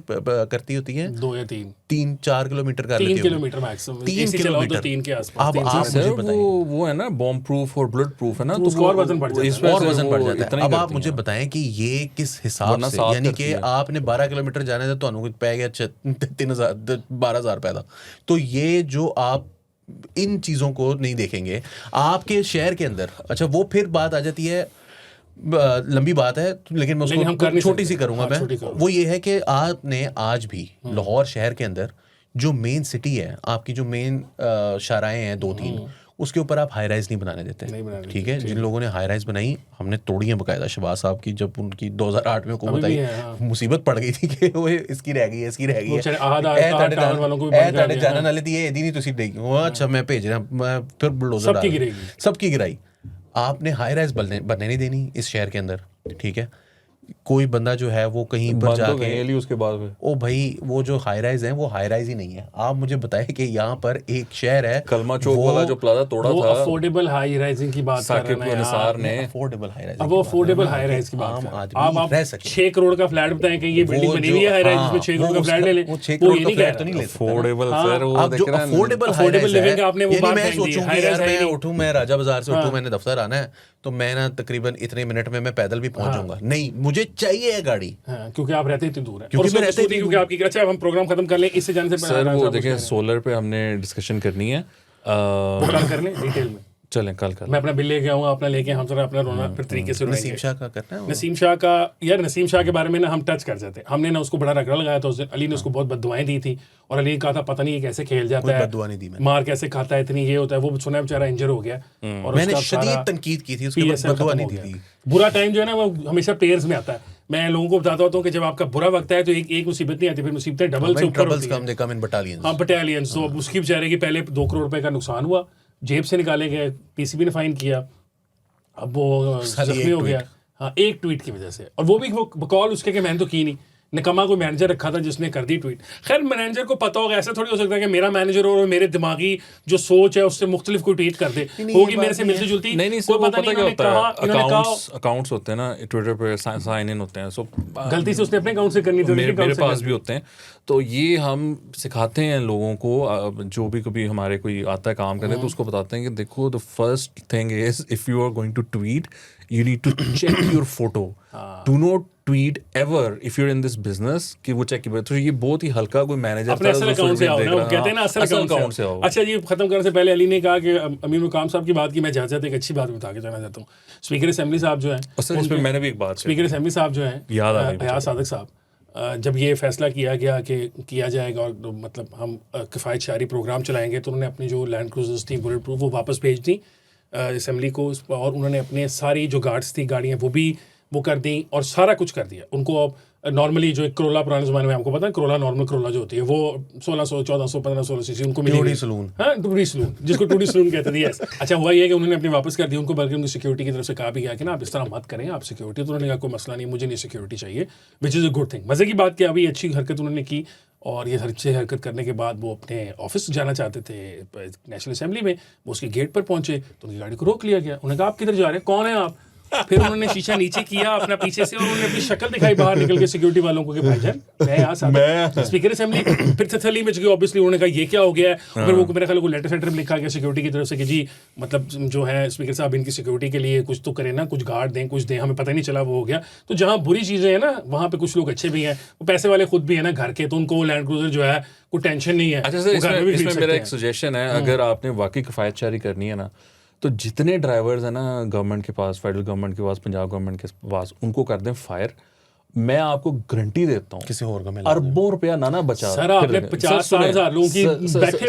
करती होती है? 2 या 3-4 किलोमीटर का, 3 किलोमीटर मैक्सिमम, 3 किलोमीटर 3 के आसपास। आप मुझे बताएं, वो है ना बॉम्ब प्रूफ और बुलेट प्रूफ है ना, तो उसका और वजन बढ़ जाता है, और वजन बढ़ जाता है। अब आप मुझे बताएं कि ये किस हिसाब से, यानी कि आपने 12 किलोमीटर जाने था तो अनुकूल पै गया 12,000 रुपए था। तो ये जो आप इन चीज़ों को नहीं देखेंगे आपके शहर के अंदर, अच्छा वो फिर बात आ जाती है, लंबी बात है लेकिन मैं उसको छोटी सी करूंगा। मैं वो ये है कि आपने आज भी लाहौर शहर के अंदर जो मेन सिटी है, आपकी जो मेन शाराएं हैं 2-3, उसके ऊपर आप हाई राइज नहीं बनाने देते, ठीक है? जिन लोगों ने हाई राइज बनाई, हमने तोड़ी है बकायदा। शहबाज साहब की जब उनकी 2008 में हुकूमत आई, मुसीबत पड़ गई थी कि वो इसकी रह गई है, इसकी रह गई है, जाने वाले थी ये नहीं तो सीट देगी, अच्छा मैं भेज रहा, मैं फिर बुलडोजर सबकी गिराई। आपने हाई राइज बनने नहीं देनी इस शहर के अंदर, ठीक है? कोई बंदा जो है वो कहीं पर जाके उसके बाद ओ भाई वो जो हाई राइज हैं वो हाई राइज ही नहीं है। आप मुझे बताएं कि यहाँ पर एक शहर है, कलमा चौक वाला जो प्लाजा तोड़ा था, अफोर्डेबल हाई राइजिंग की बात कर रहे हैं निसार ने, अफोर्डेबल हाई राइज, अब वो अफोर्डेबल हाई राइज की बात आप आप 6 करोड़ का फ्लैट बताएं कि ये बिल्डिंग बनी हुई है हाई राइज में, 6 करोड़ का फ्लैट ले ले, वो 6 करोड़ का फ्लैट तो नहीं ले सकते। अफोर्डेबल सर, वो आप जो अफोर्डेबल लिविंग आपने वो बात मैं सोचूं कि यार मैं उठूं, मैं राजा बाजार से उठूं, मैंने दफ्तर आना है तो मैं ना तकरीबन इतने मिनट में मैं पैदल भी पहुंच जाऊंगा, नहीं मुझे चाहिए है गाड़ी, क्योंकि आप रहते इतनी दूर है, क्योंकि मैं रहते क्योंकि आपकी, अच्छा हम प्रोग्राम खत्म कर लें इससे जाने से सर। वो देखिए सोलर पे हमने डिस्कशन करनी है, प्रोग्राम कर लें डिटेल में, चलें कल मैं अपना बिल लेके आऊँगा, अपना लेके हम जरा अपना रोना फिर तरीके से। नसीम शाह का करना है, नसीम शाह का, यार नसीम शाह के बारे में ना हम टच कर जाते, हमने ना उसको बड़ा रगड़ा लगाया था उस दिन, अली ने उसको बहुत बद्दुआएं दी थी और अली ने कहा था पता नहीं ये कैसे खेल जाता है, बद्दुआ नहीं दी मैंने, मार कैसे खाता है, इतनी ये होता है, वो सुना बेचारा इंजर हो गया और मैंने शदीद तनकीद की थी, उसके बाद बद्दुआ नहीं दी थी। बुरा टाइम जो है ना वो हमेशा पेयर्स में आता है। मैं लोगों को बताता होता हूँ कि जब आपका बुरा वक्त है तो एक मुसीबत नहीं आती, फिर मुसीबतें डबल से ऊपर होती हैं। हाँ, बटालियंस। तो उसकी बेचारे की पहले 2 करोड़ रुपए का नुकसान हुआ, जेब से निकाले गए, पीसीबी ने फाइन किया, अब वो जख्मी हो गया। हाँ, एक ट्वीट की वजह से, और वो भी वो बकौल उसके कि मैंने तो की नहीं, निकम्मा कोई मैनेजर रखा था जिसने कर दी ट्वीट। खैर मैनेजर को पता होगा, ऐसा थोड़ी हो सकता है कि मेरा मैनेजर और मेरे दिमागी जो सोच है उससे मुख्तलिफ कोई ट्वीट कर दे, होगी मेरे से मिलती जुलती। नहीं सर, पता क्या होता है, अकाउंट्स होते हैं ना ट्विटर पे, साइन इन होते हैं, सो गलती से उसने अपने अकाउंट से करनी थी, मेरे पास भी होते हैं। तो ये हम सिखाते हैं लोगों को, जो भी कभी हमारे कोई आता है काम करने तो उसको बताते हैं कि देखो the first thing is if you are going to tweet you need to check your photo. Do not tweet ever if you're in this business कि वो चेक की। तो ये बहुत ही हल्का, कोई मैनेजर अपने असल अकाउंट से आओ ना, वो कहते हैं ना असल अकाउंट से आओ। अच्छा, ये खत्म करने से पहले अली ने कहा कि अमीर मुकाम साहब की बात की, मैं इजाजत एक अच्छी बात बता के जाना चाहता हूँ। स्पीकर असेंबली साहब जो हैं, मैंने भी एक बात, स्पीकर असेंबली साहब जो हैं, हयात सादिक साहब, जब ये फैसला किया गया कि किया जाएगा और मतलब हम किफ़ायत शारी प्रोग्राम चलाएंगे, तो उन्होंने अपनी जो लैंड क्रूजर्स थी बुलेट प्रूफ वो वापस भेज दी असेंबली को, और उन्होंने अपने सारी जो गार्ड्स थी गाड़ियाँ वो भी वो कर दी और सारा कुछ कर दिया। उनको अब नॉर्मली जो एक करोला पुराने ज़माने में आपको पता है करोला, नॉर्मल करोला जो होती है वो 1600, 1400, 1500 सीसी उनको मिली। टूडी सलून, हाँ टूडी सलून, जिसको टूडी सलून कहते थे। यस। अच्छा हुआ ये कि उन्होंने अपनी वापस कर दी उनको, बल्कि उनकी सिक्योरिटी की तरफ से कहा भी गया कि ना आप इस तरह मत करें, आप सिक्योरिटी। तो उन्होंने कहा कोई मसला नहीं, मुझे नहीं सिक्योरिटी चाहिए, which is a good thing. मज़े की बात क्या, अभी अच्छी हरकत उन्होंने की, और ये अच्छी हरकत करने के बाद वो अपने ऑफिस जाना चाहते थे नेशनल असेंबली में। वो उसके गेट पर पहुंचे तो उनकी गाड़ी को रोक लिया गया। उन्होंने कहा आप किधर जा रहे हैं, कौन है आप? फिर उन्होंने शीशा नीचे किया अपना पीछे से, और उन्होंने अपनी शक्ल दिखाई बाहर निकल के सिक्योरिटी वालों को कि भाईजान मैं यहाँ स्पीकर असेंबली। फिर तसल्ली में चुकी ऑब्वियसली, उन्होंने कहा ये क्या हो गया है। फिर वो मेरे ख्याल को लेटर सेटर में लिखा गया सिक्योरिटी की तरफ से कि जी मतलब जो है स्पीकर साहब इनकी सिक्योरिटी के लिए कुछ तो करें ना, कुछ गार्ड दें, कुछ दें। हमें पता नहीं चला वो हो गया। तो जहाँ बुरी चीज़ें हैं ना वहाँ पे कुछ लोग अच्छे भी हैं, वो पैसे वाले खुद भी है ना घर के, तो उनको लैंड क्रूजर जो है कोई टेंशन नहीं है। अच्छा सर, इसमें मेरा एक सजेशन है, अगर आपने वाकई किफ़ायत शारी करनी है ना, तो जितने ड्राइवर्स हैं ना गवर्नमेंट के पास, फेडरल गवर्नमेंट के पास, पंजाब गवर्नमेंट के पास, उनको कर दें फायर। मैं आपको गारंटी देता हूँ किसी और का अरबों रुपया ना बचा। सर आपने 50-60 लोगों की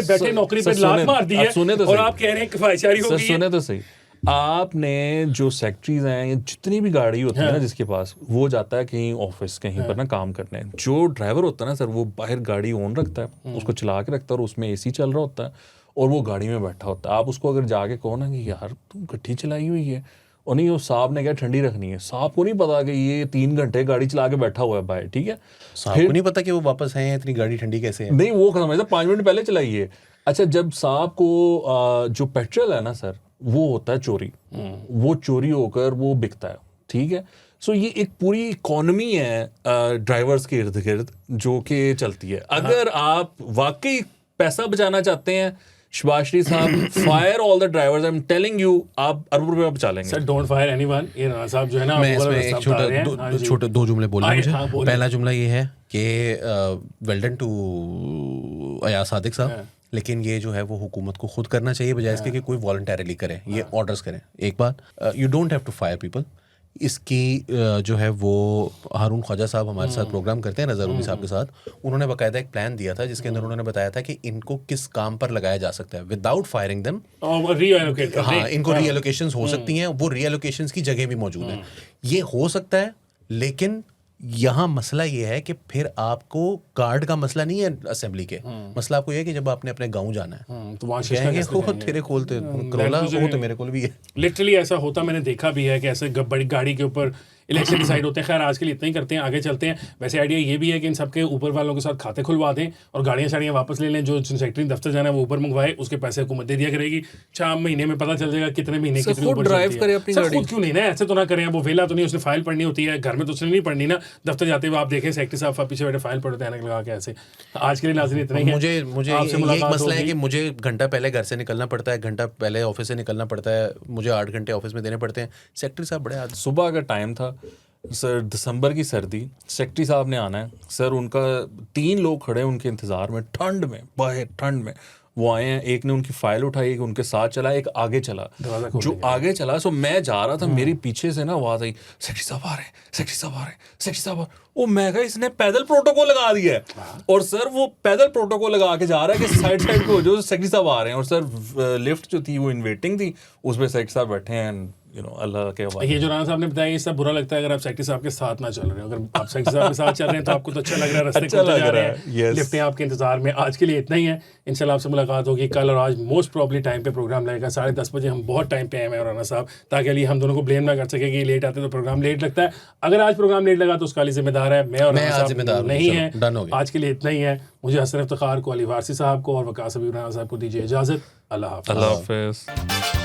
बैठे नौकरी पे लात मार दी है, और आप कह रहे हैं किफायतशारी हो गई है। सुने तो सही, आपने जो सेक्रेटरीज हैं या जितनी भी गाड़ी होती है ना जिसके पास, वो जाता है कहीं ऑफिस कहीं पर ना काम करने। जो ड्राइवर होता है ना सर, वो बाहर गाड़ी ऑन रखता है, उसको चला के रखता है, और उसमें एसी चल रहा होता है, और वो गाड़ी में बैठा होता है। आप उसको अगर जाके कहो ना कि यार तुम गड्डी चलाई हुई है, और नहीं वो साहब ने क्या ठंडी रखनी है, साहब को नहीं पता कि ये 3 घंटे गाड़ी चला के बैठा हुआ है भाई, ठीक है, साहब को नहीं पता कि वो वापस आए हैं, इतनी गाड़ी ठंडी कैसे है। नहीं वो समझता 5 मिनट पहले चलाइए। अच्छा जब साहब को जो पेट्रोल है ना सर, वो होता है चोरी, वो चोरी होकर वो बिकता है, ठीक है। सो ये एक पूरी इकोनॉमी है ड्राइवर्स के इर्द गिर्द जो कि चलती है। अगर आप वाकई पैसा बचाना चाहते हैं शबाश्री साहब, fire all the drivers, I am telling you, आप अरबों रुपए बचा लेंगे। Sir don't fire anyone. ये राणा साहब जो है ना, मैं इसमें एक छोटे 2 जुमले बोलने मुझे। पहला जुमला ये है कि well done to Ayaz Sadiq sahab, लेकिन ये जो है वो हुकूमत को खुद करना चाहिए बजाय इसके कि कोई वॉलंटरली करे, ये ऑर्डर्स करें। एक बात, you don't have to fire people. इसकी जो है वो हारून ख्वाजा साहब हमारे साथ प्रोग्राम करते हैं रज़ा रूमी साहब के साथ, उन्होंने बाकायदा एक प्लान दिया था जिसके अंदर उन्होंने बताया था कि इनको किस काम पर लगाया जा सकता है विदाउट फायरिंग देम। हाँ, इनको रीएलोकेशंस हो सकती हैं, वो रीएलोकेशंस की जगह भी मौजूद है, ये हो सकता है। लेकिन यहाँ मसला ये है कि फिर आपको कार्ड का मसला नहीं है असेंबली के, मसला आपको ये है कि जब आपने अपने गांव जाना है तो वहाँ तेरे खोलते करोला वो तो मेरे को भी है। लिटरली ऐसा होता मैंने देखा भी है कि ऐसे बड़ी गाड़ी के ऊपर इलेक्शन डिसाइड होते हैं। खैर आज के लिए इतना ही करते हैं, आगे चलते हैं। वैसे आइडिया ये भी है कि इन सबके ऊपर वालों के साथ खाते खुलवा दें और गाड़ियाँ शाड़ियाँ वापस ले लें। जो सेक्रेटरी दफ्तर जाना है वो ऊपर मंगवाए, उसके पैसे हुकूमत दे दिया करेगी। 6 महीने में पता चल जाएगा कितने महीने कितनी ऊपर ड्राइव करे अपनी गाड़ी। खुद क्यों नहीं ना, ऐसे तो ना करें। वो वेला तो नहीं, उसने फाइल पढ़नी होती है, घर में तो उसने नहीं पढ़नी ना। दफ्तर जाते हुए आप देखें सेक्रेटरी साहब पीछे बैठे फाइल पढ़ते हैं लगा के ऐसे। आज के लिए नाज़रीन इतना ही है। मुझे एक मसला है कि मुझे घंटा पहले घर से निकलना पड़ता है, घंटा पहले ऑफिस से निकलना पड़ता है, मुझे 8 घंटे ऑफिस में देने पड़ते हैं। सेक्रेटरी साहब बड़े सुबह का टाइम था सर, दिसंबर की सर्दी, सेक्रेटरी साहब ने आना है सर, उनका 3 लोग खड़े हैं उनके इंतज़ार में, ठंड में, बाहर ठंड में वो आए हैं। एक ने उनकी फाइल उठाई, एक उनके साथ चला, एक आगे चला। जो आगे चला, सो मैं जा रहा था, मेरी पीछे से ना आवाज़ आई, सेक्रेटरी साहब आ रहे हैं, सेक्रेटरी साहब आ रहे हैं, सेक्रेटरी साहब आ रहे हैं। वो मैं कहा इसने पैदल प्रोटोकॉल लगा दिया है, और सर वो पैदल प्रोटोकॉल लगा के जा रहा है कि साइड पे हो जो सेक्रेटरी साहब आ रहे हैं। और सर लिफ्ट जो थी वो इन्वेटिंग थी, उसमें सेक्रेटरी साहब बैठे हैं, अल्लाह के हवाले। ये जो राणा साहब ने बताया ये सब बुरा लगता है अगर आप सेक्रेटरी साहब के साथ ना चल रहे हो। अगर आप सेक्रेटरी साहब के साथ चल रहे हैं तो आपको तो अच्छा लग रहा है, रास्ते को जा रहे हैं, लिफ्टें आपके इंतजार में। आज के लिए इतना ही है, इंशाल्लाह आपसे मुलाकात होगी कल और आज। मोस्ट प्रॉब्ली टाइम पे प्रोग्राम लगेगा 10:30 बजे। हम बहुत टाइम पे आए हैं राणा साहब, ताकि अली हम दोनों को ब्लेम ना कर सके कि लेट आते तो प्रोग्राम लेट लगता है। अगर आज प्रोग्राम लेट लगा तो उसका अली जिम्मेदार है, मैं और राणा साहब नहीं है। आज के लिए इतना ही है। मुझे हसन इफ्तिखार को, अली वारसी साहब को और वकास हबीब राणा साहब को दीजिए इजाजत। अल्लाह हाफ़िज़।